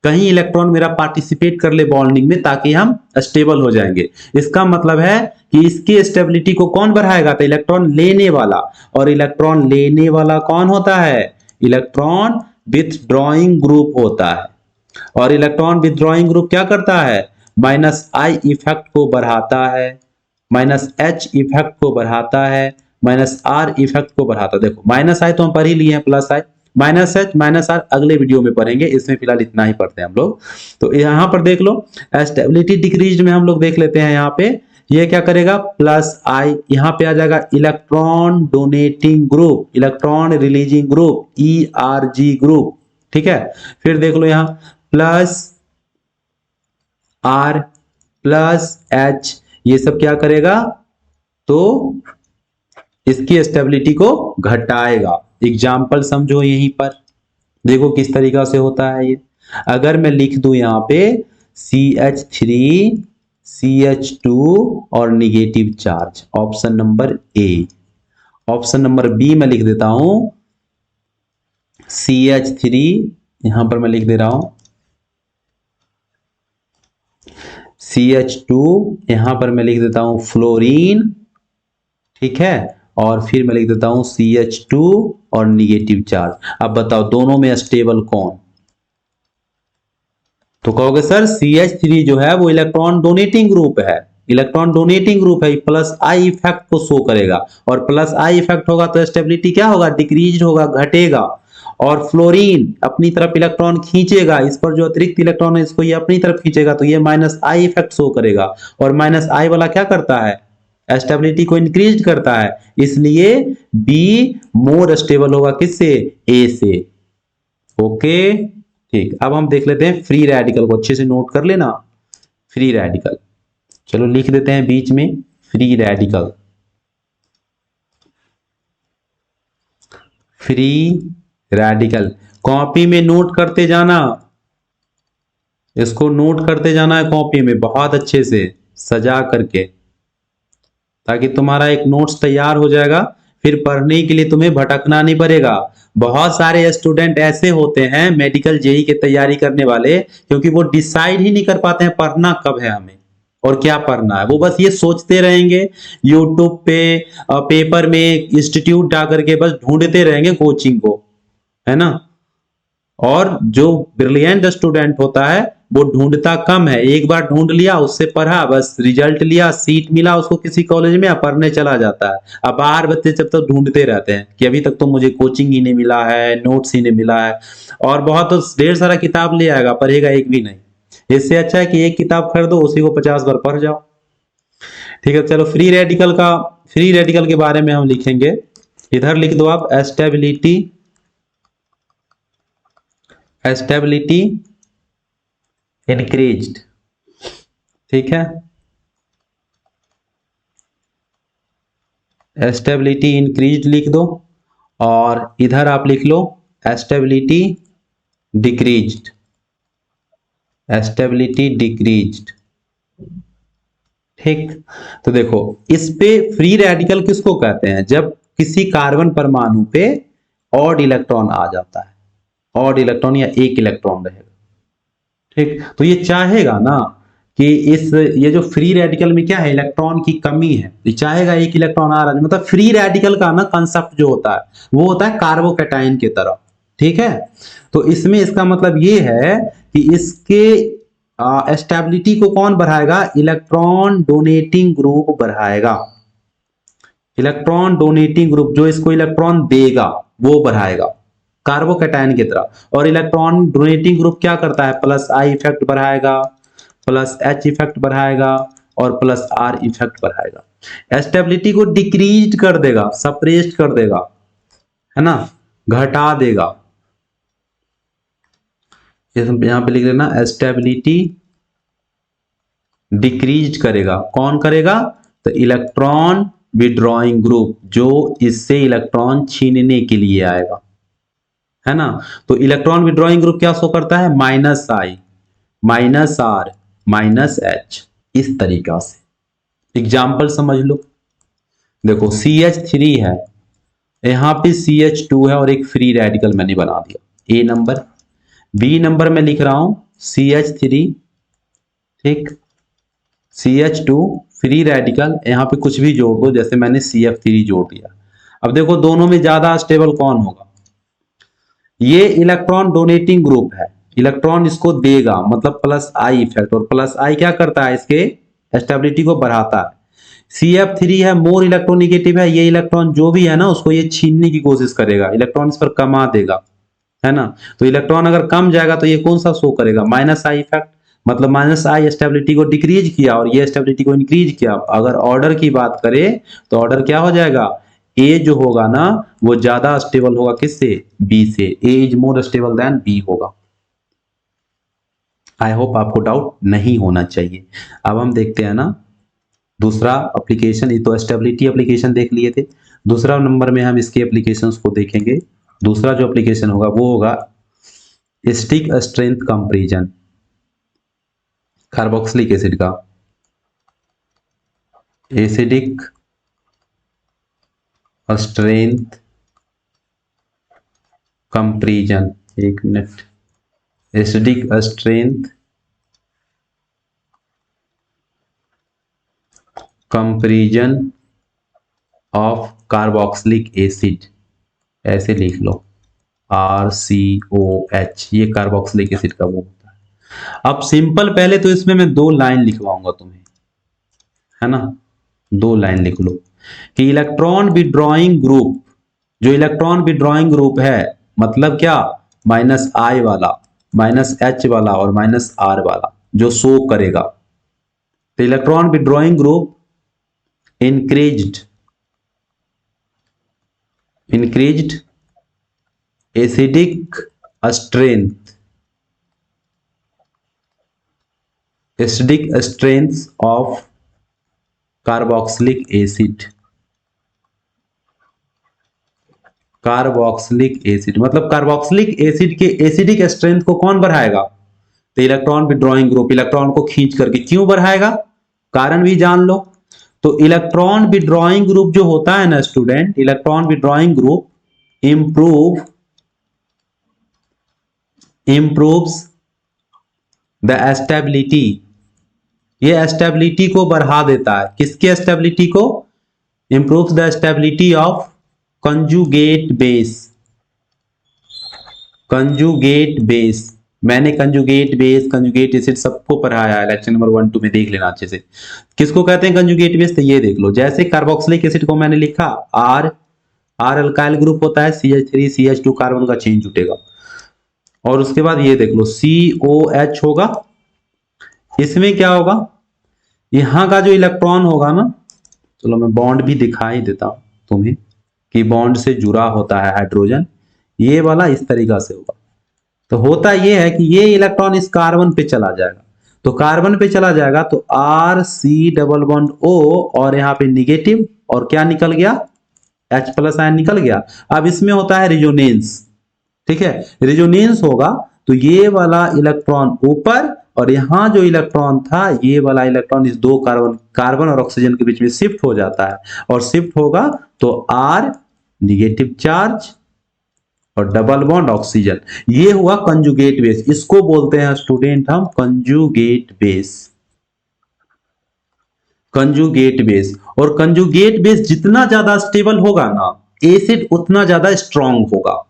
कहीं इलेक्ट्रॉन मेरा पार्टिसिपेट कर ले बॉन्डिंग में, ताकि हम स्टेबल हो जाएंगे। इसका मतलब है कि इसकी स्टेबिलिटी को कौन बढ़ाएगा, तो इलेक्ट्रॉन लेने वाला। और इलेक्ट्रॉन लेने वाला कौन होता है, इलेक्ट्रॉन विथड्रॉइंग ग्रुप होता है। और इलेक्ट्रॉन विथड्रॉइंग ग्रुप क्या करता है, माइनस आई इफेक्ट को बढ़ाता है, माइनस एच इफेक्ट को बढ़ाता है, माइनस आर इफेक्ट को बढ़ाता है। देखो माइनस आई तो हम पढ़ ही लिए हैं, plus I, minus H minus R अगले वीडियो में पढ़ेंगे, इसमें फिलहाल इतना ही पढ़ते हैं हम लोग। तो यहां पर देख लो स्टेबिलिटी डिक्रीज में हम लोग देख लेते हैं, यहाँ पे ये क्या करेगा, प्लस आई, यहां पे आ जाएगा electron donating group, electron releasing group, ERG group. ठीक है, फिर देख लो यहां प्लस आर प्लस एच, ये सब क्या करेगा, तो इसकी स्टेबिलिटी को घटाएगा। एग्जाम्पल समझो यहीं पर, देखो किस तरीका से होता है ये। अगर मैं लिख दूं यहां पे CH3 CH2 और negative charge, option number A. Option number B में लिख देता हूं CH3, यहां पर मैं लिख दे रहा हूं CH2, यहां पर मैं लिख देता हूं फ्लोरीन। ठीक है, और फिर मैं लिख देता हूं CH2 और निगेटिव चार्ज। अब बताओ दोनों में स्टेबल कौन, तो कहोगे सर CH3 जो है वो इलेक्ट्रॉन डोनेटिंग ग्रुप है, इलेक्ट्रॉन डोनेटिंग ग्रुप है, प्लस आई इफेक्ट को शो करेगा, और प्लस आई इफेक्ट होगा तो स्टेबिलिटी क्या होगा, डिक्रीज होगा, घटेगा। और फ्लोरीन अपनी तरफ इलेक्ट्रॉन खींचेगा, इस पर जो अतिरिक्त इलेक्ट्रॉन है इसको ये अपनी तरफ खींचेगा, तो ये माइनस आई इफेक्ट शो करेगा। और माइनस आई वाला क्या करता है, स्टेबिलिटी को इंक्रीज करता है, इसलिए बी मोर स्टेबल होगा किससे, ए से। ओके ठीक, अब हम देख लेते हैं फ्री रेडिकल को, अच्छे से नोट कर लेना। फ्री रेडिकल, चलो लिख देते हैं बीच में free radical. Free radical copy में नोट करते जाना, इसको नोट करते जाना है कॉपी में बहुत अच्छे से सजा करके, ताकि तुम्हारा एक नोट्स तैयार हो जाएगा, फिर पढ़ने के लिए तुम्हें भटकना नहीं पड़ेगा। बहुत सारे स्टूडेंट ऐसे होते हैं मेडिकल जेई की तैयारी करने वाले, क्योंकि वो डिसाइड ही नहीं कर पाते हैं पढ़ना कब है हमें और क्या पढ़ना है। वो बस ये सोचते रहेंगे, यूट्यूब पे पेपर में इंस्टीट्यूट जा करके बस ढूंढते रहेंगे कोचिंग को, है ना। और जो ब्रिलियंट स्टूडेंट होता है वो ढूंढता कम है, एक बार ढूंढ लिया, उससे पढ़ा, बस रिजल्ट लिया, सीट मिला उसको किसी कॉलेज में, पढ़ने चला जाता है। अब बाहर बच्चे जब तक ढूंढते रहते हैं कि अभी तक तो मुझे कोचिंग ही नहीं मिला है, नोट्स ही नहीं मिला है, और बहुत तो ढेर सारा किताब ले आएगा, पढ़ेगा एक भी नहीं। इससे अच्छा है कि एक किताब खरीदो, उसी को 50 बार पढ़ जाओ। ठीक है, चलो फ्री रेडिकल के बारे में हम लिखेंगे, इधर लिख दो आप स्टेबिलिटी इंक्रीज्ड। ठीक है, स्टेबिलिटी इंक्रीज्ड लिख दो, और इधर आप लिख लो स्टेबिलिटी डिक्रीज्ड, स्टेबिलिटी डिक्रीज्ड। ठीक, तो देखो इस पे फ्री रेडिकल किसको कहते हैं, जब किसी कार्बन परमाणु पे ऑड इलेक्ट्रॉन आ जाता है, ऑड इलेक्ट्रॉन या एक इलेक्ट्रॉन रहेगा। ठीक, तो ये चाहेगा ना कि ये जो फ्री रेडिकल में क्या है, इलेक्ट्रॉन की कमी है, ये चाहेगा एक इलेक्ट्रॉन आ रहा है, मतलब फ्री रेडिकल का ना कंसेप्ट जो होता है वो होता है कार्बोकैटायन की तरह। ठीक है, तो इसमें इसका मतलब ये है कि इसके स्टेबिलिटी को कौन बढ़ाएगा, इलेक्ट्रॉन डोनेटिंग ग्रुप बढ़ाएगा। इलेक्ट्रॉन डोनेटिंग ग्रुप जो इसको इलेक्ट्रॉन देगा वो बढ़ाएगा कार्बोकैटायन की तरह। और इलेक्ट्रॉन डोनेटिंग ग्रुप क्या करता है, प्लस आई इफेक्ट बढ़ाएगा, प्लस एच इफेक्ट बढ़ाएगा और प्लस आर इफेक्ट बढ़ाएगा। स्टेबिलिटी को डिक्रीज कर देगा, सप्रेस्ड कर देगा, है ना, घटा देगा। यहां पे लिख लेना, स्टेबिलिटी डिक्रीज करेगा। कौन करेगा, तो इलेक्ट्रॉन विड्रॉइंग ग्रुप जो इससे इलेक्ट्रॉन छीनने के लिए आएगा, है ना। तो इलेक्ट्रॉन विड्रॉइंग ग्रुप क्या शो करता है, minus I, minus R, minus H, इस तरीका से। एग्जाम्पल समझ लो, देखो CH3 है, यहां पे CH2 है और एक फ्री रेडिकल मैंने बना दिया, ए नंबर। बी नंबर में लिख रहा हूं CH3, ठीक, CH2 फ्री रेडिकल, यहां पे कुछ भी जोड़ दो, जैसे मैंने CF3 जोड़ दिया। अब देखो दोनों में ज्यादा स्टेबल कौन होगा, ये इलेक्ट्रॉन डोनेटिंग ग्रुप है, इलेक्ट्रॉन इसको देगा, मतलब प्लस आई इफेक्ट, और प्लस आई क्या करता है, इसके स्टेबिलिटी को बढ़ाता है। CF3 है, मोर इलेक्ट्रोनिगेटिव है, ये इलेक्ट्रॉन जो भी है ना उसको ये छीनने की कोशिश करेगा, इलेक्ट्रॉन इस पर कमा देगा, है ना। तो इलेक्ट्रॉन अगर कम जाएगा तो ये कौन सा शो करेगा, माइनस आई इफेक्ट, मतलब माइनस आई स्टेबिलिटी को डिक्रीज किया और ये स्टेबिलिटी को इंक्रीज किया। अगर ऑर्डर की बात करें तो ऑर्डर क्या हो जाएगा, ए जो होगा ना वो ज्यादा स्टेबल होगा किससे, बी से, A is more stable than B होगा। आई होप आपको डाउट नहीं होना चाहिए। अब हम देखते हैं ना दूसरा एप्लीकेशन, ये तो स्टेबिलिटी एप्लीकेशन देख लिए थे, दूसरा नंबर में हम इसके एप्लीकेशंस को देखेंगे। दूसरा जो एप्लीकेशन होगा वो होगा stick strength comparison, carboxylic acid का एसिडिक स्ट्रेंथ कंपैरिजन, एक minute, acidic strength comparison of carboxylic acid, ऐसे लिख लो RCOH, ये कार्बोक्सिलिक एसिड का वो होता है। अब सिंपल पहले तो इसमें मैं 2 लाइन लिखवाऊंगा तुम्हें, है ना, 2 लाइन लिख लो कि इलेक्ट्रॉन विड्रॉइंग ग्रुप, जो इलेक्ट्रॉन विड्रॉइंग ग्रुप है मतलब क्या, माइनस आई वाला, माइनस एच वाला और माइनस आर वाला जो शो करेगा। तो electron withdrawing group increased acidic strength of carboxylic acid, carboxylic acid मतलब कार्बोक्सिलिक एसिड के एसिडिक स्ट्रेंथ को कौन बढ़ाएगा, तो इलेक्ट्रॉन विड्रॉइंग ग्रुप, इलेक्ट्रॉन को खींच करके। क्यों बढ़ाएगा, कारण भी जान लो। तो इलेक्ट्रॉन विड्रॉइंग ग्रुप जो होता है ना student, electron withdrawing group improves the stability, ये स्टेबिलिटी को बढ़ा देता है, किसके स्टेबिलिटी को, improves the stability of conjugate base, conjugate base, मैंने कंजुगेट बेस, कंजुगेट एसिड सबको पढ़ाया है, लेक्चर नंबर 1 2 में देख लेना अच्छे से। किसको कहते हैं कंजुगेट बेस, तो ये देख लो, जैसे कार्बोक्सिलिक एसिड को मैंने लिखा R अल्काइल ग्रुप होता है, CH3 CH2 कार्बन का चेन जुटेगा, और उसके बाद ये देख लो COH होगा, इसमें क्या होगा, यहां का जो इलेक्ट्रॉन होगा ना, चलो मैं बॉन्ड भी दिखा ही देता हूं तुम्हें कि बॉन्ड से जुड़ा होता है हाइड्रोजन, ये वाला इस तरीका से होगा। तो होता ये है कि ये इलेक्ट्रॉन इस कार्बन पे चला जाएगा, तो कार्बन पे चला जाएगा तो RC⋯O और यहाँ पे निगेटिव, और क्या निकल गया, H+ आयन निकल गया। अब इसमें होता है रिजोनेंस, ठीक है, रिजोनेंस होगा तो ये वाला इलेक्ट्रॉन ऊपर और यहाँ जो इलेक्ट्रॉन था, ये वाला इलेक्ट्रॉन इस दो कार्बन और ऑक्सीजन के बीच में शिफ्ट हो जाता है, और शिफ्ट होगा तो R निगेटिव चार्ज और डबल बॉन्ड ऑक्सीजन, ये हुआ कंजुगेट बेस। इसको बोलते हैं स्टूडेंट हम कंजुगेट बेस। कंजुगेट बेस, और कंजुगेट बेस जितना ज्यादा स्टेबल होगा ना, एसिड उतना ज्यादा स्ट्रांग होगा।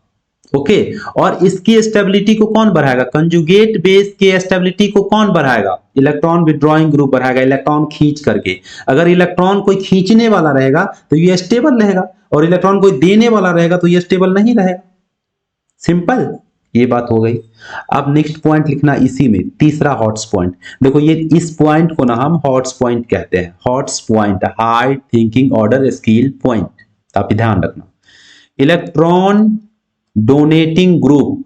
ओके, और इसकी स्टेबिलिटी को कौन बढ़ाएगा? कंजुगेट बेस के स्टेबिलिटी को कौन बढ़ाएगा? इलेक्ट्रॉन विड्रॉइंग ग्रुप बढ़ाएगा, इलेक्ट्रॉन खींच करके। अगर इलेक्ट्रॉन कोई खींचने वाला रहेगा तो ये स्टेबल रहेगा, और इलेक्ट्रॉन कोई देने वाला रहेगा तो ये स्टेबल नहीं रहेगा। सिंपल, ये बात हो गई। अब नेक्स्ट पॉइंट लिखना इसी में, तीसरा हॉट्स पॉइंट। देखो ये इस पॉइंट को ना हम हॉट्स पॉइंट कहते हैं। Hots point, high thinking order scale point, आप ध्यान रखना। इलेक्ट्रॉन डोनेटिंग ग्रुप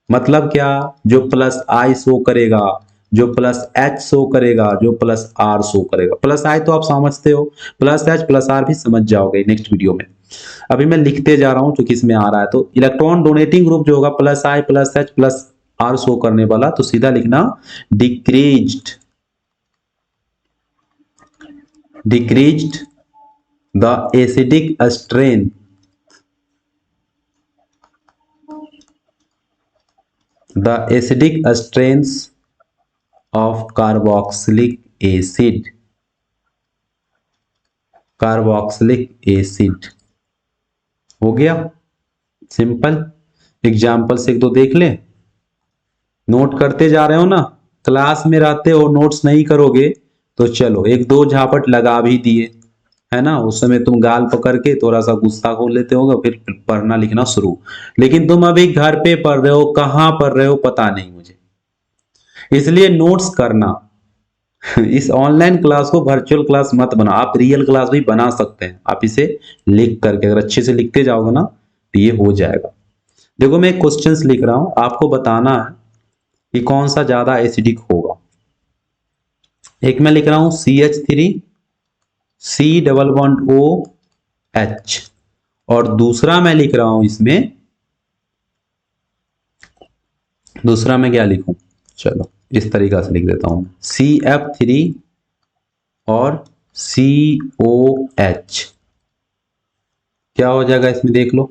मतलब क्या? जो प्लस आई शो करेगा, जो प्लस एच शो करेगा, जो प्लस आर शो करेगा। प्लस आई तो आप समझते हो, प्लस एच प्लस आर भी समझ जाओगे नेक्स्ट वीडियो में। अभी मैं लिखते जा रहा हूं क्योंकि इसमें आ रहा है। तो इलेक्ट्रॉन डोनेटिंग ग्रुप जो होगा plus I plus H plus R show करने वाला, तो सीधा लिखना decreased, decreased the acidic strength, the acidic strength of carboxylic acid, carboxylic acid. हो गया सिंपल। एग्जाम्पल से एक दो देख ले, नोट करते जा रहे हो ना, क्लास में रहते हो नोट्स नहीं करोगे तो चलो एक दो झापट लगा भी दिए, है ना। उस समय तुम गाल पकड़ के थोड़ा सा गुस्सा खोल लेते होगा, फिर पढ़ना लिखना शुरू। लेकिन तुम अभी घर पे पढ़ रहे हो, कहाँ पढ़ रहे हो पता नहीं मुझे, इसलिए नोट्स करना। इस ऑनलाइन क्लास को वर्चुअल क्लास मत बना, आप रियल क्लास भी बना सकते हैं। आप इसे लिख करके अगर अच्छे से लिखते जाओगे ना तो ये हो जाएगा। देखो मैं क्वेश्चंस लिख रहा हूं, आपको बताना है कि कौन सा ज्यादा एसिडिक होगा। एक मैं लिख रहा हूं CH3 C double bond OH, और दूसरा मैं लिख रहा हूं इसमें, दूसरा मैं क्या लिखूं, चलो इस तरीका से लिख देता हूं CF3 और COH। क्या हो जाएगा इसमें देख लो,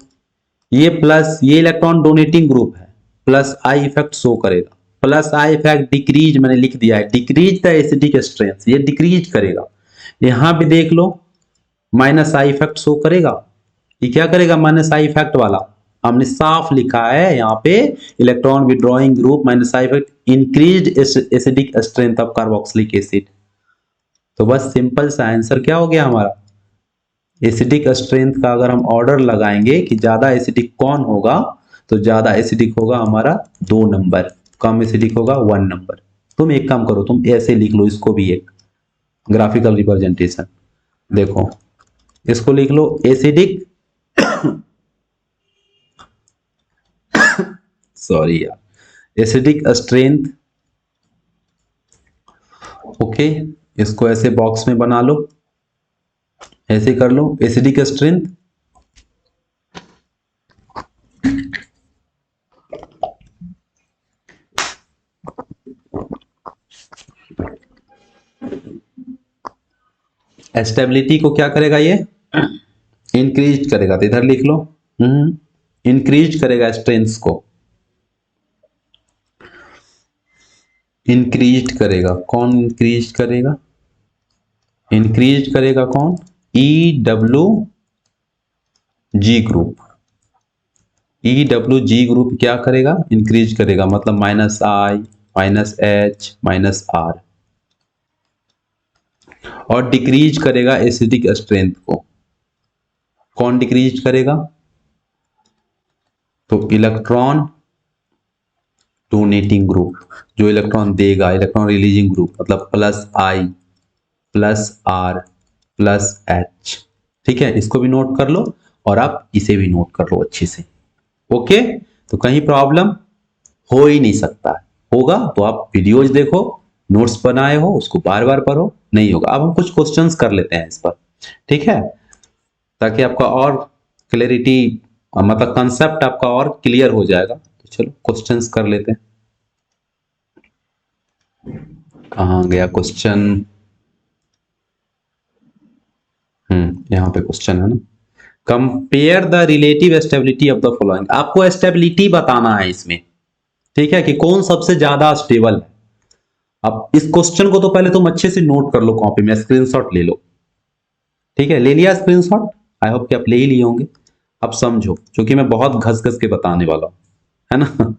ये प्लस, ये इलेक्ट्रॉन डोनेटिंग ग्रुप है, प्लस आई इफेक्ट शो करेगा। प्लस आई इफेक्ट डिक्रीज मैंने लिख दिया है, डिक्रीज द एसिडिक स्ट्रेंथ, ये डिक्रीज करेगा। यहां पे देख लो माइनस आई इफेक्ट शो करेगा, ये क्या करेगा? माइनस आई इफेक्ट वाला हमने साफ लिखा है यहाँ पे, electron withdrawing group minus I effect increased acidic strength of carboxylic acid. तो बस सिंपल सा आंसर क्या हो गया हमारा, एसिडिक स्ट्रेंथ का अगर हम ऑर्डर लगाएंगे कि ज्यादा एसिडिक कौन होगा, तो ज्यादा एसिडिक होगा हमारा 2 नंबर, कम एसिडिक होगा 1 नंबर। तुम एक काम करो, तुम ऐसे लिख लो इसको भी, एक ग्राफिकल रिप्रेजेंटेशन। देखो इसको लिख लो एसिडिक सॉरी यार, एसिडिक स्ट्रेंथ। ओके, इसको ऐसे बॉक्स में बना लो, ऐसे कर लो एसिडिक स्ट्रेंथ। स्टेबिलिटी को क्या करेगा? ये इंक्रीज करेगा, तो इधर लिख लो इंक्रीज करेगा स्ट्रेंथ को, इंक्रीज करेगा। कौन इंक्रीज करेगा? इंक्रीज करेगा कौन? EWG group. EWG ग्रुप क्या करेगा? इंक्रीज करेगा, मतलब minus I minus H minus R, और डिक्रीज करेगा एसिडिक स्ट्रेंथ को। कौन डिक्रीज करेगा? तो इलेक्ट्रॉन डोनेटिंग ग्रुप, जो इलेक्ट्रॉन देगा, इलेक्ट्रॉन रिलीजिंग ग्रुप, मतलब plus I plus R plus H. ठीक है, इसको भी नोट कर लो और आप इसे भी नोट कर लो अच्छे से। ओके, तो कहीं प्रॉब्लम हो ही नहीं सकता, होगा तो आप वीडियोज देखो, नोट्स बनाए हो उसको बार बार पढ़ो, नहीं होगा। अब हम कुछ क्वेश्चंस कर लेते हैं इस पर, ठीक है, ताकि आपका और क्लैरिटी, मतलब कंसेप्ट आपका और क्लियर हो जाएगा। तो चलो क्वेश्चंस कर लेते हैं। कहाँ गया क्वेश्चन? यहाँ पे क्वेश्चन है ना, compare the relative stability of the following. आपको स्टेबिलिटी बताना है इसमें, ठीक है, कि कौन सबसे ज्यादा स्टेबल है। अब इस क्वेश्चन को तो पहले तुम अच्छे से नोट कर लो, कॉपी में स्क्रीनशॉट ले लो, ठीक है, ले लिया स्क्रीनशॉट? आई होप कि आप ले ही लिए होंगे। अब समझो, क्योंकि मैं बहुत घस घस के बताने वाला हूं, है ना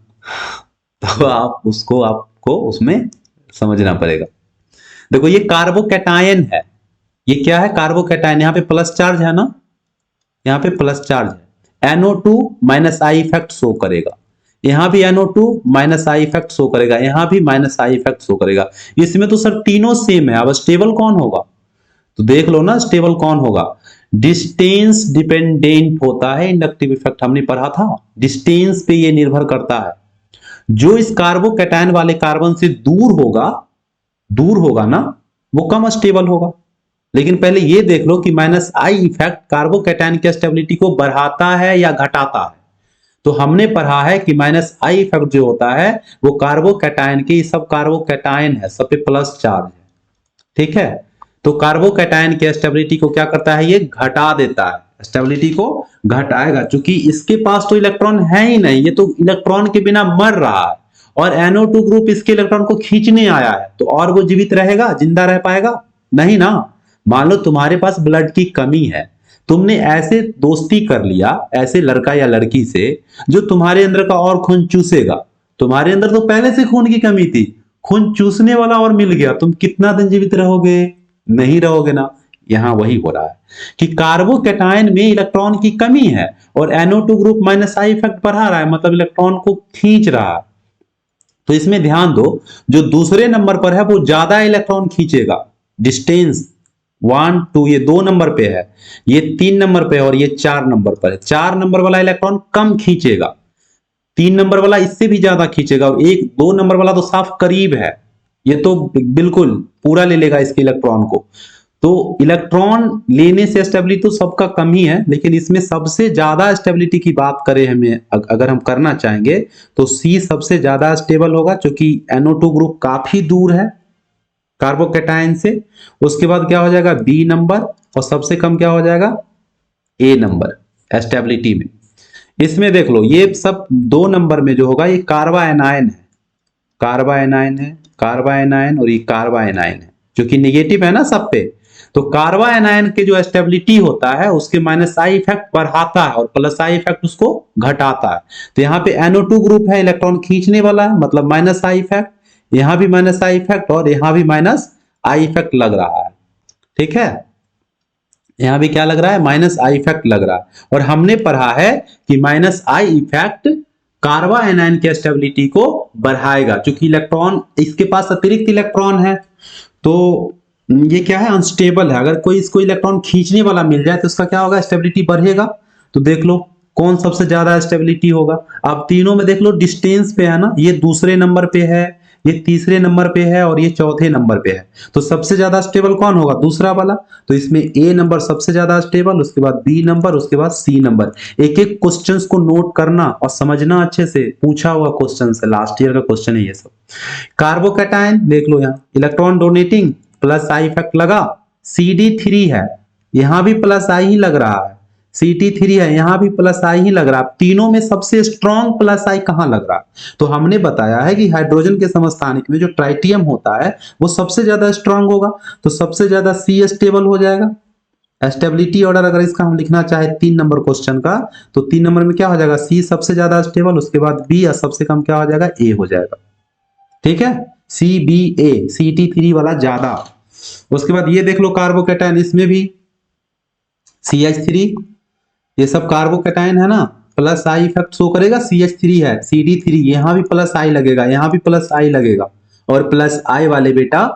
तो आप उसको आपको उसमें समझना पड़ेगा। देखो ये कार्बोकैटायन है, ये क्या है? कार्बोकैटायन। यहाँ पे प्लस चार्ज है ना, यहाँ पे प्लस चार्ज है। NO2 minus I effect show करेगा, यहाँ भी NO2 minus I effect show करेगा, यहाँ भी माइनस आई इफेक्ट शो करेगा। इसमें तो सर तीनों सेम है। अब स्टेबल कौन होगा? तो देख लो ना, स्टेबल कौन होगा? डिस्टेंस डिपेंडेंट होता है इंडक्टिव इफेक्ट, हमने पढ़ा था। डिस्टेंस पे ये निर्भर करता है। जो इस कार्बोकैटायन वाले कार्बन से दूर होगा ना, वो कम स्टेबल होगा। लेकिन पहले ये देख लो कि माइनस आई इफेक्ट कार्बोकैटायन की स्टेबिलिटी को बढ़ाता है या घटाता है। तो हमने पढ़ा है कि माइनस आई इफेक्ट जो होता है वो कार्बोकैटायन के, सब कार्बोकैटायन है, सब पे प्लस चार्ज है, ठीक है। तो कार्बोकैटायन की स्टेबिलिटी को क्या करता है? ये घटा देता है, स्टेबिलिटी को घटाएगा, क्योंकि इसके पास तो इलेक्ट्रॉन है ही नहीं, ये तो इलेक्ट्रॉन के बिना मर रहा है, और NO2 ग्रुप इसके इलेक्ट्रॉन को खींचने आया है। तो और वो जीवित रहेगा, जिंदा रह पाएगा? नहीं ना। मान लो तुम्हारे पास ब्लड की कमी है, तुमने ऐसे दोस्ती कर लिया ऐसे लड़का या लड़की से जो तुम्हारे अंदर का और खून चूसेगा। तुम्हारे अंदर तो पहले से खून की कमी थी, खून चूसने वाला और मिल गया, तुम कितना दिन जीवित रहोगे? नहीं रहोगे ना। यहां वही हो रहा है कि कार्बोकैटायन में इलेक्ट्रॉन की कमी है और NO2 group minus I effect बढ़ा रहा है, मतलब इलेक्ट्रॉन को खींच रहा है। तो इसमें ध्यान दो, जो दूसरे नंबर पर है वो ज्यादा इलेक्ट्रॉन खींचेगा। डिस्टेंस 1 2 ये 2 नंबर पे है, ये 3 नंबर पे है और ये 4 नंबर पर है। 4 नंबर वाला इलेक्ट्रॉन कम खींचेगा, 3 नंबर वाला इससे भी ज्यादा खींचेगा, और 2 नंबर वाला तो साफ करीब है, ये तो बिल्कुल पूरा ले लेगा इसके इलेक्ट्रॉन को। तो इलेक्ट्रॉन लेने से स्टेबिलिटी तो सबका कम ही है, लेकिन इसमें सबसे ज्यादा स्टेबिलिटी की बात करें हमें अगर हम करना चाहेंगे तो C सबसे ज्यादा स्टेबल होगा, क्योंकि NO2 ग्रुप काफी दूर है कार्बोकैटायन से। उसके बाद क्या हो जाएगा? B नंबर, और सबसे कम क्या हो जाएगा? A नंबर स्टेबिलिटी में। इसमें देख लो, ये सब 2 नंबर में जो होगा ये कार्बा एनायन है, कार्बा एनायन है, कार्बा एनायन, और ये कार्बा एनायन है, जो कि निगेटिव है ना सब पे। तो कार्बा एनायन के जो स्टेबिलिटी होता है उसके माइनस आई इफेक्ट बढ़ाता है और प्लस आई इफेक्ट उसको घटाता है। तो यहाँ पे NO2 ग्रुप है, इलेक्ट्रॉन खींचने वाला है, मतलब माइनस आई इफेक्ट, यहां भी माइनस आई इफेक्ट और यहां भी माइनस आई इफेक्ट लग रहा है, ठीक है। यहां भी क्या लग रहा है? माइनस आई इफेक्ट लग रहा है। और हमने पढ़ा है कि माइनस आई इफेक्ट कार्बा एनायन की स्टेबिलिटी को बढ़ाएगा, क्योंकि इलेक्ट्रॉन इसके पास अतिरिक्त इलेक्ट्रॉन है, तो ये क्या है? अनस्टेबल है। अगर कोई इसको इलेक्ट्रॉन खींचने वाला मिल जाए तो उसका क्या होगा? स्टेबिलिटी बढ़ेगा। तो देख लो कौन सबसे ज्यादा स्टेबिलिटी होगा। अब तीनों में देख लो, डिस्टेंस पे है ना, ये दूसरे नंबर पे है, ये तीसरे नंबर पे है और ये चौथे नंबर पे है। तो सबसे ज्यादा स्टेबल कौन होगा? दूसरा वाला। तो इसमें A नंबर सबसे ज्यादा स्टेबल, उसके बाद B नंबर, उसके बाद C नंबर। एक एक क्वेश्चंस को नोट करना और समझना अच्छे से, पूछा हुआ क्वेश्चन है, लास्ट ईयर का क्वेश्चन है ये सब। कार्बोकैटायन देख लो, यहाँ electron donating plus I effect लगा, CD3 है, यहां भी प्लस आई ही लग रहा है, CT3 है, यहां भी प्लस आई ही लग रहा है। तीनों में सबसे स्ट्रॉन्ग प्लस आई कहां लग रहा है? तो हमने बताया है कि हाइड्रोजन के समस्थानिक में जो ट्राइटियम होता है वो सबसे ज्यादा स्ट्रॉन्ग होगा, तो सबसे ज्यादा C स्टेबल हो जाएगा। स्टेबिलिटी ऑर्डर अगर इसका हम लिखना चाहे 3 नंबर क्वेश्चन का, तो 3 नंबर में क्या हो जाएगा? C सबसे ज्यादा स्टेबल, उसके बाद B और सबसे कम क्या हो जाएगा? A हो जाएगा, ठीक है। CBA, CT3 वाला ज्यादा। उसके बाद ये देख लो कार्बोकैटायन, इसमें भी CH3, ये सब कार्बोकैटायन है ना, प्लस आई इफेक्ट शो करेगा, CH3 है, CD3, यहां भी प्लस आई लगेगा, यहां भी प्लस आई लगेगा। और प्लस आई वाले बेटा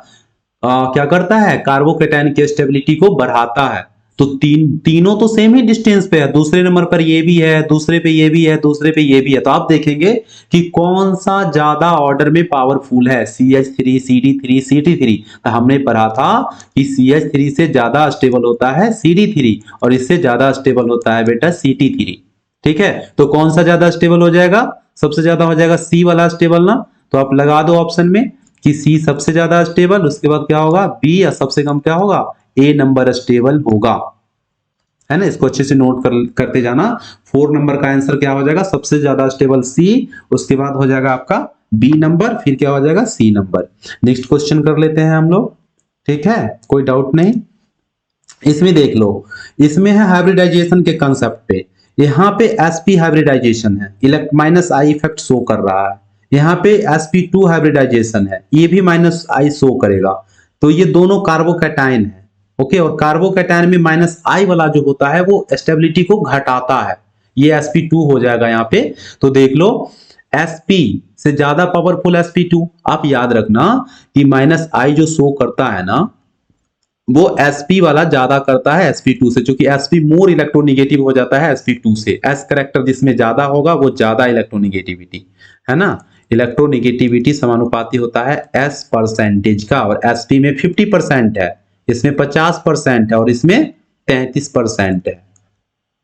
क्या करता है? कार्बोकैटायन की स्टेबिलिटी को बढ़ाता है। तो तीनों तो सेम ही डिस्टेंस पे है, दूसरे नंबर पर ये भी है, दूसरे पे ये भी है, दूसरे पे ये भी है। तो आप देखेंगे कि कौन सा ज्यादा ऑर्डर में पावरफुल है, CH3, CD3, CT3। तो हमने पढ़ा था कि CH3 से ज्यादा स्टेबल होता है CD3 और इससे ज्यादा स्टेबल होता है बेटा CT3, ठीक है। तो कौन सा ज्यादा स्टेबल हो जाएगा? सबसे ज्यादा हो जाएगा C वाला स्टेबल ना। तो आप लगा दो ऑप्शन में कि सी सबसे ज्यादा स्टेबल, उसके बाद क्या होगा बी, या सबसे कम क्या होगा ए नंबर स्टेबल होगा, है ना। इसको अच्छे से नोट करते जाना। 4 नंबर का आंसर क्या हो जाएगा, सबसे ज्यादा स्टेबल सी, उसके बाद हो जाएगा आपका बी नंबर, फिर क्या हो जाएगा सी नंबर। नेक्स्ट क्वेश्चन कर लेते हैं हम लोग, ठीक है, कोई डाउट नहीं। इसमें देख लो, इसमें है हाइब्रिडाइजेशन के कंसेप्ट पे। यहाँ पे sp हाइब्रिडाइजेशन है, elect minus I effect show कर रहा है। यहाँ पे sp2 हाइब्रिडाइजेशन है, ये भी माइनस आई शो करेगा। तो ये दोनों कार्बोकैटायन है, ओके। और कार्बोकैटायन में माइनस आई वाला जो होता है वो स्टेबिलिटी को घटाता है, ये sp2 हो जाएगा यहाँ पे। तो देख लो sp से ज्यादा पावरफुल sp2। आप याद रखना कि माइनस आई जो शो करता है ना, वो sp वाला ज्यादा करता है sp2 से, क्योंकि sp मोर इलेक्ट्रोनिगेटिव हो जाता है sp2 से। s करेक्टर जिसमें ज्यादा होगा वो ज्यादा इलेक्ट्रोनिगेटिविटी, है ना। इलेक्ट्रोनिगेटिविटी समानुपाती होता है s परसेंटेज का, और sp में 50% है, इसमें 50% है, और इसमें 33% है।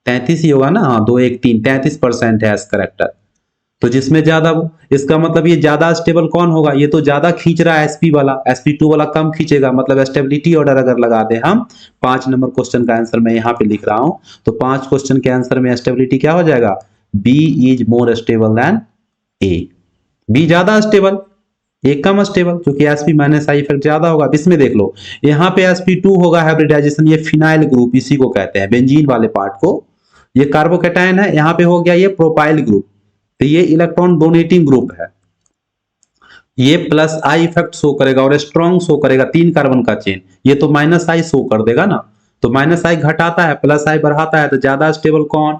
33 ही होगा ना, हाँ 2 1 3, 33% है s करेक्टर। तो जिसमें ज्यादा, इसका मतलब ये ज्यादा स्टेबल कौन होगा, ये तो ज्यादा खींच रहा है एसपी वाला, sp2 वाला कम खींचेगा, मतलब स्टेबिलिटी ऑर्डर अगर लगा दे हम। 5 नंबर क्वेश्चन का आंसर मैं यहाँ पे लिख रहा हूं, तो 5 क्वेश्चन के आंसर में स्टेबिलिटी क्या हो जाएगा, B is more stable than A. B ज्यादा स्टेबल, ए कम स्टेबल, क्योंकि sp माइनस आई इफेक्ट ज्यादा होगा। इसमें देख लो, यहाँ पे sp2 होगा हाइब्रिडाइजेशन, ये फिनाइल ग्रुप इसी को कहते हैं, बेंजीन वाले पार्ट को। ये कार्बोकैटायन है, यहाँ पे हो गया ये प्रोपाइल ग्रुप, तो ये इलेक्ट्रॉन डोनेटिंग ग्रुप है, ये प्लस आई इफेक्ट शो करेगा और स्ट्रॉन्ग शो करेगा, 3 कार्बन का चेन। ये तो माइनस आई शो कर देगा ना, तो माइनस आई घटाता है, प्लस आई बढ़ाता है, तो ज्यादा स्टेबल कौन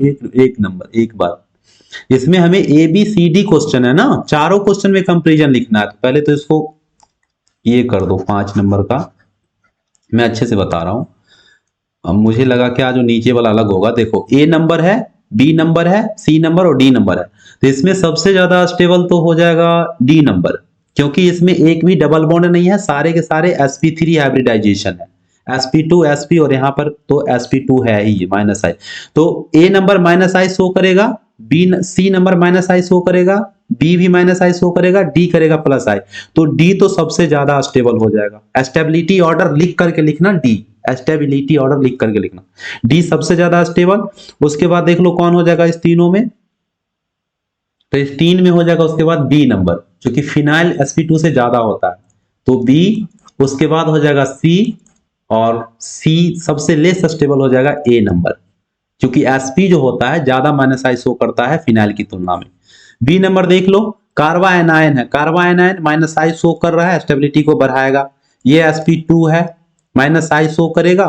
एक नंबर। एक बार इसमें हमें A B C D question है ना, चारों क्वेश्चन में कंपैरिजन लिखना है। तो पहले तो इसको ये कर दो 5 नंबर का, मैं अच्छे से बता रहा हूं। अब मुझे लगा कि जो नीचे वाला अलग होगा, देखो ए नंबर है, बी नंबर है, सी नंबर और डी नंबर है। तो इसमें सबसे ज्यादा स्टेबल तो हो जाएगा डी नंबर, क्योंकि इसमें एक भी डबल बॉन्ड नहीं है, सारे के सारे sp3 हाइब्रिडाइजेशन है, sp2 sp, और यहाँ पर तो sp2 है ही माइनस आई। तो A number minus I show करेगा, B C number minus I show करेगा, बी भी माइनस आई शो करेगा, डी करेगा प्लस आई। तो डी तो सबसे ज्यादा स्टेबल हो जाएगा। स्टेबिलिटी ऑर्डर लिख करके लिखना, डी स्टेबिलिटी ऑर्डर लिख करके लिखना, डी सबसे ज्यादा स्टेबल। उसके बाद देख लो कौन हो जाएगा इस तीनों में, तो इस 3 में हो जाएगा उसके बाद बी नंबर, जो कि फिनाइल sp2 से ज्यादा होता है, तो बी। उसके बाद हो जाएगा सी, और सी सबसे लेस स्टेबल हो जाएगा ए नंबर, क्योंकि sp जो होता है ज्यादा माइनस आई शो करता है फिनाइल की तुलना में। बी नंबर देख लो, कार्बा एनायन है, कार्बा एनायन माइनस आई शो कर रहा है, स्टेबिलिटी को बढ़ाएगा। ये sp2 है, माइनस आई शो करेगा,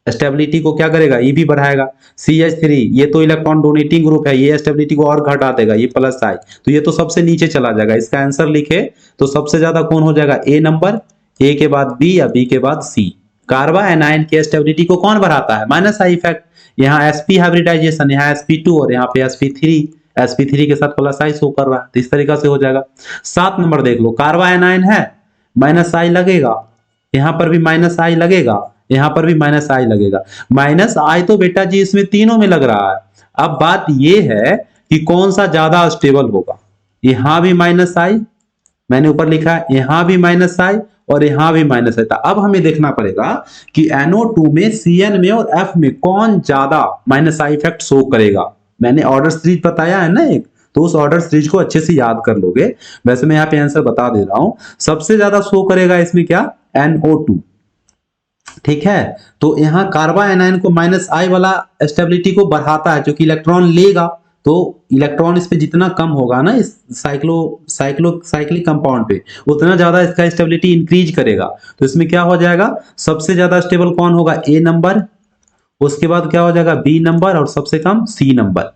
स्टेबिलिटी को क्या करेगा, ये भी बढ़ाएगा। CH3 ये तो इलेक्ट्रॉन डोनेटिंग ग्रुप है, ये स्टेबिलिटी को और घटा देगा, ये प्लस आई, तो ये तो सबसे नीचे चला जाएगा। इसका आंसर लिखे तो सबसे ज्यादा कौन हो जाएगा, ए नंबर, ए के बाद बी, या बी के बाद सी। कार्बा एनायन के स्टेबिलिटी को कौन बढ़ाता है, माइनस आई इफेक्ट। यहाँ sp हाइब्रिडाइजेशन, यहाँ sp2 और यहाँ पे sp3 के साथ प्लस आई शो कर रहा है, तो इस तरीका से हो जाएगा। 7 नंबर देख लो, कार्बा एनायन है, माइनस आई लगेगा, यहाँ पर भी माइनस आई लगेगा, यहाँ पर भी माइनस आई लगेगा। माइनस आई तो बेटा जी इसमें तीनों में लग रहा है। अब बात यह है कि कौन सा ज्यादा स्टेबल होगा। यहां भी माइनस आई, मैंने ऊपर लिखा है, यहां भी माइनस आई और यहां भी माइनस आई था। अब हमें देखना पड़ेगा कि NO2 में, Cn में और F में कौन ज्यादा माइनस आई इफेक्ट शो करेगा। मैंने ऑर्डर सीरीज बताया है ना एक, तो उस ऑर्डर सीरीज को अच्छे से याद कर लोगे। वैसे मैं यहाँ पे आंसर बता दे रहा हूं, सबसे ज्यादा शो करेगा इसमें क्या, NO2, ठीक है। तो यहाँ कार्बा एनायन को माइनस आई वाला स्टेबिलिटी को बढ़ाता है, क्योंकि इलेक्ट्रॉन लेगा, तो इलेक्ट्रॉन इस पे जितना कम होगा ना इस साइक्लिक कंपाउंड पे, उतना ज्यादा इसका स्टेबिलिटी इंक्रीज करेगा। तो इसमें क्या हो जाएगा, सबसे ज्यादा स्टेबल कौन होगा, ए नंबर, उसके बाद क्या हो जाएगा बी नंबर, और सबसे कम सी नंबर।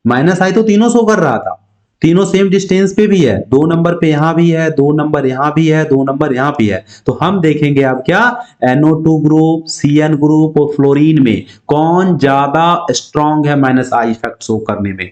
माइनस आई तो तीनों शो कर रहा था, तीनों सेम डिस्टेंस पे भी है, 2 नंबर पे यहां भी है, 2 नंबर यहां भी है, 2 नंबर यहां भी है। तो हम देखेंगे अब क्या, NO2 ग्रुप, Cn ग्रुप और फ्लोरीन में कौन ज्यादा स्ट्रॉन्ग है माइनस आई इफेक्ट शो करने में,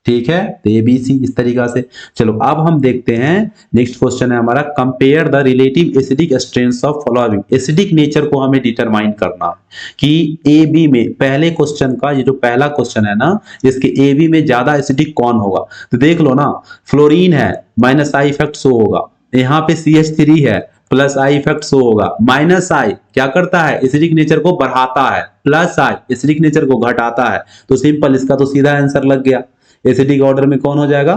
ठीक है, तो ए बी सी इस तरीका से। चलो अब हम देखते हैं, नेक्स्ट क्वेश्चन है हमारा, compare the relative acidic strength of following. Acidic nature को हमें डिटरमाइन करना है कि ए बी में, पहले क्वेश्चन का ये जो पहला क्वेश्चन है ना, इसके ए बी में ज्यादा एसिडिक कौन होगा। तो देख लो ना, फ्लोरीन है माइनस आई इफेक्ट शो होगा, यहाँ पे CH3 है प्लस आई इफेक्ट शो होगा। माइनस आई क्या करता है, एसिडिक नेचर को बढ़ाता है, प्लस आई एसिडिक नेचर को घटाता है। तो सिंपल, इसका तो सीधा आंसर लग गया। एसिडिक ऑर्डर में कौन हो जाएगा,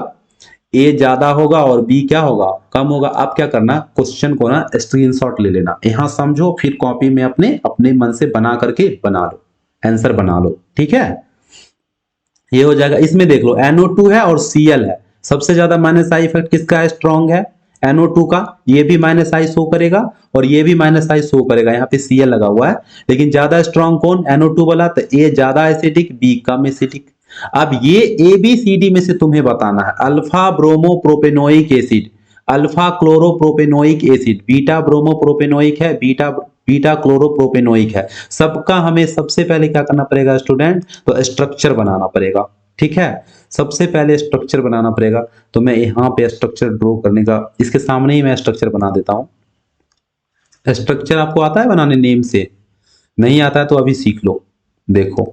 ए ज्यादा होगा और बी क्या होगा, कम होगा। अब क्या करना, क्वेश्चन को ना स्क्रीनशॉट ले लेना, यहां समझो, फिर कॉपी में अपने अपने मन से बना करके बना लो, आंसर बना लो, ठीक है। ये हो जाएगा। इसमें देख लो NO2 है और Cl है, सबसे ज्यादा माइनस आई इफेक्ट किसका है, स्ट्रॉन्ग है NO2 का। ये भी माइनस आई शो करेगा और ये भी माइनस आई शो करेगा, यहाँ पे Cl लगा हुआ है, लेकिन ज्यादा स्ट्रॉन्ग कौन, NO2 वाला। तो ए ज्यादा एसिडिक, बी कम एसिडिक। अब ये ए बी सी डी में से तुम्हें बताना है, alpha bromopropanoic acid, alpha chloropropanoic acid, beta bromopropanoic है, बीटा बीटा क्लोरोप्रोपेनोइक है। सबका हमें सबसे पहले क्या करना पड़ेगा स्टूडेंट, तो स्ट्रक्चर बनाना पड़ेगा, ठीक है। सबसे पहले स्ट्रक्चर बनाना पड़ेगा, तो मैं यहाँ पे स्ट्रक्चर ड्रॉ करने का, इसके सामने ही मैं स्ट्रक्चर बना देता हूं। स्ट्रक्चर आपको आता है बनाने, नेम से नहीं आता है तो अभी सीख लो। देखो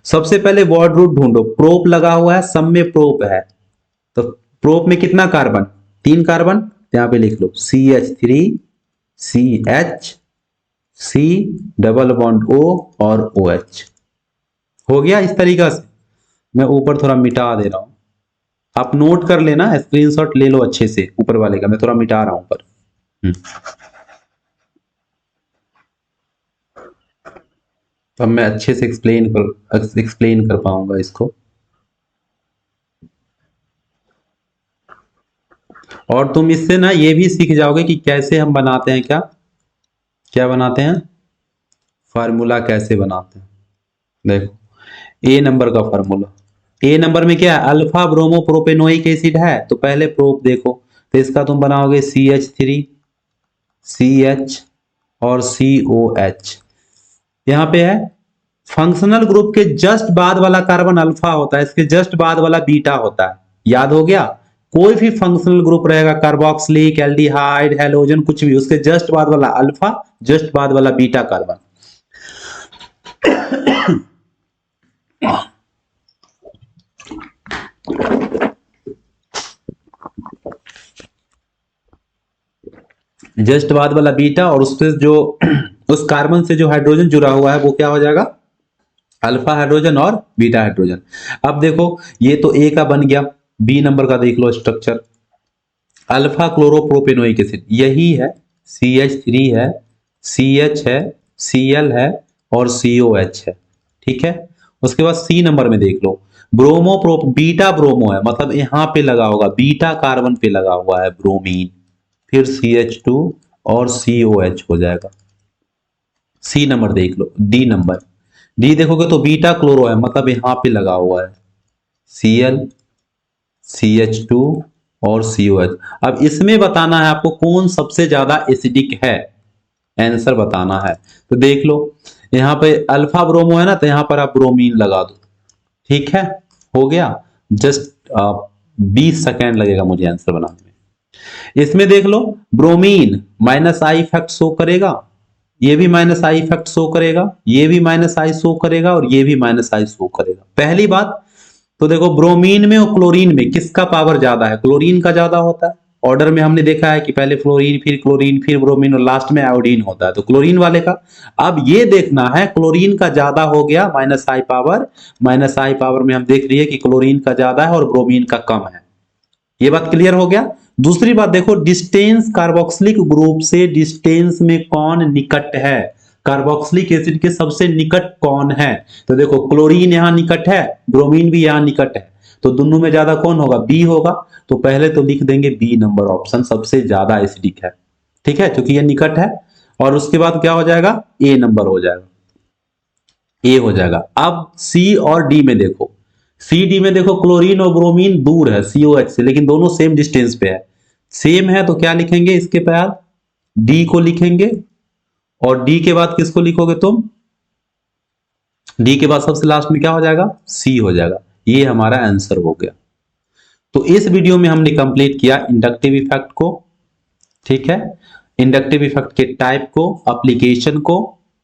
सबसे पहले वर्ड रूट ढूंढो, प्रोप लगा हुआ है, सब में प्रोप है, तो प्रोप में कितना कार्बन, 3 कार्बन, यहां पे लिख लो CH3 CH C double bond O और OH। हो गया इस तरीका से। मैं ऊपर थोड़ा मिटा दे रहा हूं, आप नोट कर लेना, स्क्रीनशॉट ले लो अच्छे से ऊपर वाले का, मैं थोड़ा मिटा रहा हूं ऊपर। अब मैं अच्छे से एक्सप्लेन कर पाऊंगा इसको। और तुम इससे ना ये भी सीख जाओगे कि कैसे हम बनाते हैं, क्या क्या बनाते हैं, फार्मूला कैसे बनाते हैं। देखो ए नंबर का फार्मूला, ए नंबर में क्या है, अल्फा ब्रोमो प्रोपेनोइक एसिड है, तो पहले प्रोप देखो, तो इसका तुम बनाओगे CH3 CH और COH। यहां पे है फंक्शनल ग्रुप के जस्ट बाद वाला कार्बन अल्फा होता है, इसके जस्ट बाद वाला बीटा होता है, याद हो गया। कोई भी फंक्शनल ग्रुप रहेगा, कार्बोक्सिलिक, एल्डिहाइड, हैलोजन, कुछ भी, उसके जस्ट बाद वाला अल्फा, जस्ट बाद वाला बीटा कार्बन। जस्ट बाद वाला बीटा, और उससे जो उस कार्बन से जो हाइड्रोजन जुड़ा हुआ है वो क्या हो जाएगा, अल्फा हाइड्रोजन और बीटा हाइड्रोजन। अब देखो ये तो ए का बन गया, बी नंबर का देख लो स्ट्रक्चर, अल्फा क्लोरोप्रोपेनोइक एसिड, यही है, CH3 है, CH है, Cl है और COH है, ठीक है। उसके बाद सी नंबर में देख लो, ब्रोमो प्रो बीटा ब्रोमो है, मतलब यहां पे लगा होगा, बीटा कार्बन पे लगा हुआ है ब्रोमीन, फिर CH2 और COH हो जाएगा। सी नंबर देख लो, डी नंबर, डी देखोगे तो बीटा क्लोरो है, मतलब यहां पे लगा हुआ है Cl CH2 और COH। अब इसमें बताना है आपको कौन सबसे ज्यादा एसिडिक है, आंसर बताना है। तो देख लो यहाँ पे अल्फा ब्रोमो है ना, तो यहां पर आप ब्रोमीन लगा दो, ठीक है, हो गया। जस्ट 20 सेकेंड लगेगा मुझे आंसर बनाने में। इसमें देख लो bromine minus I effect show करेगा, ये भी माइनस आई इफेक्ट शो करेगा, ये भी माइनस आई शो करेगा और ये भी माइनस आई शो करेगा। पहली बात तो देखो ब्रोमीन में और क्लोरीन में किसका पावर ज्यादा है, क्लोरीन का ज्यादा होता है। ऑर्डर में हमने देखा है कि पहले फ्लोरीन, फिर क्लोरीन, फिर ब्रोमीन और लास्ट में आयोडीन होता है, तो क्लोरीन वाले का। अब ये देखना है क्लोरीन का ज्यादा हो गया माइनस आई पावर, माइनस आई पावर में हम देख रही है कि क्लोरीन का ज्यादा है और ब्रोमीन का कम है। ये बात क्लियर हो गया। दूसरी बात देखो डिस्टेंस, कार्बोक्सिलिक ग्रुप से डिस्टेंस में कौन निकट है, कार्बोक्सिलिक एसिड के सबसे निकट कौन है। तो देखो क्लोरीन यहां निकट है, ब्रोमीन भी यहां निकट है, तो दोनों में ज्यादा कौन होगा, बी होगा। तो पहले तो लिख देंगे बी नंबर ऑप्शन सबसे ज्यादा एसिडिक है, ठीक है, क्योंकि ये निकट है। और उसके बाद क्या हो जाएगा, ए नंबर हो जाएगा, ए हो जाएगा। अब सी और डी में देखो, सी डी में देखो क्लोरीन और ब्रोमीन दूर है COH से, लेकिन दोनों सेम डिस्टेंस पे है, सेम है, तो क्या लिखेंगे इसके बाद, डी को लिखेंगे। और डी के बाद किसको लिखोगे तुम, डी के बाद सबसे लास्ट में क्या हो जाएगा, सी हो जाएगा। ये हमारा आंसर हो गया, तो इस वीडियो में हमने कंप्लीट किया इंडक्टिव इफेक्ट को, ठीक है, इंडक्टिव इफेक्ट के टाइप को, एप्लीकेशन को,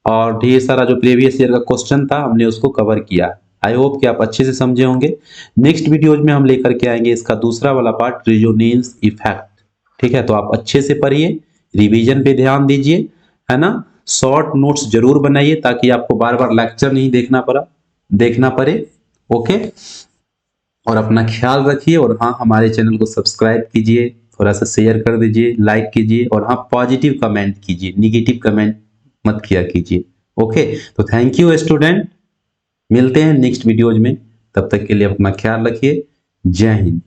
और ढेर सारा जो प्रीवियस ईयर का क्वेश्चन था हमने उसको कवर किया। आई होप कि आप अच्छे से समझे होंगे। नेक्स्ट वीडियोज में हम लेकर के आएंगे इसका दूसरा वाला पार्ट, रेजोनेंस इफेक्ट, ठीक है। तो आप अच्छे से पढ़िए, रिवीजन पे ध्यान दीजिए, है ना। शॉर्ट नोट्स जरूर बनाइए ताकि आपको बार बार लेक्चर नहीं देखना पड़े। ओके, और अपना ख्याल रखिए, और हाँ, हमारे चैनल को सब्सक्राइब कीजिए, थोड़ा सा शेयर कर दीजिए, लाइक कीजिए, और हाँ, पॉजिटिव कमेंट कीजिए, निगेटिव कमेंट मत किया कीजिए। ओके, तो थैंक यू स्टूडेंट, मिलते हैं नेक्स्ट वीडियोज में, तब तक के लिए अपना ख्याल रखिए। जय हिंद।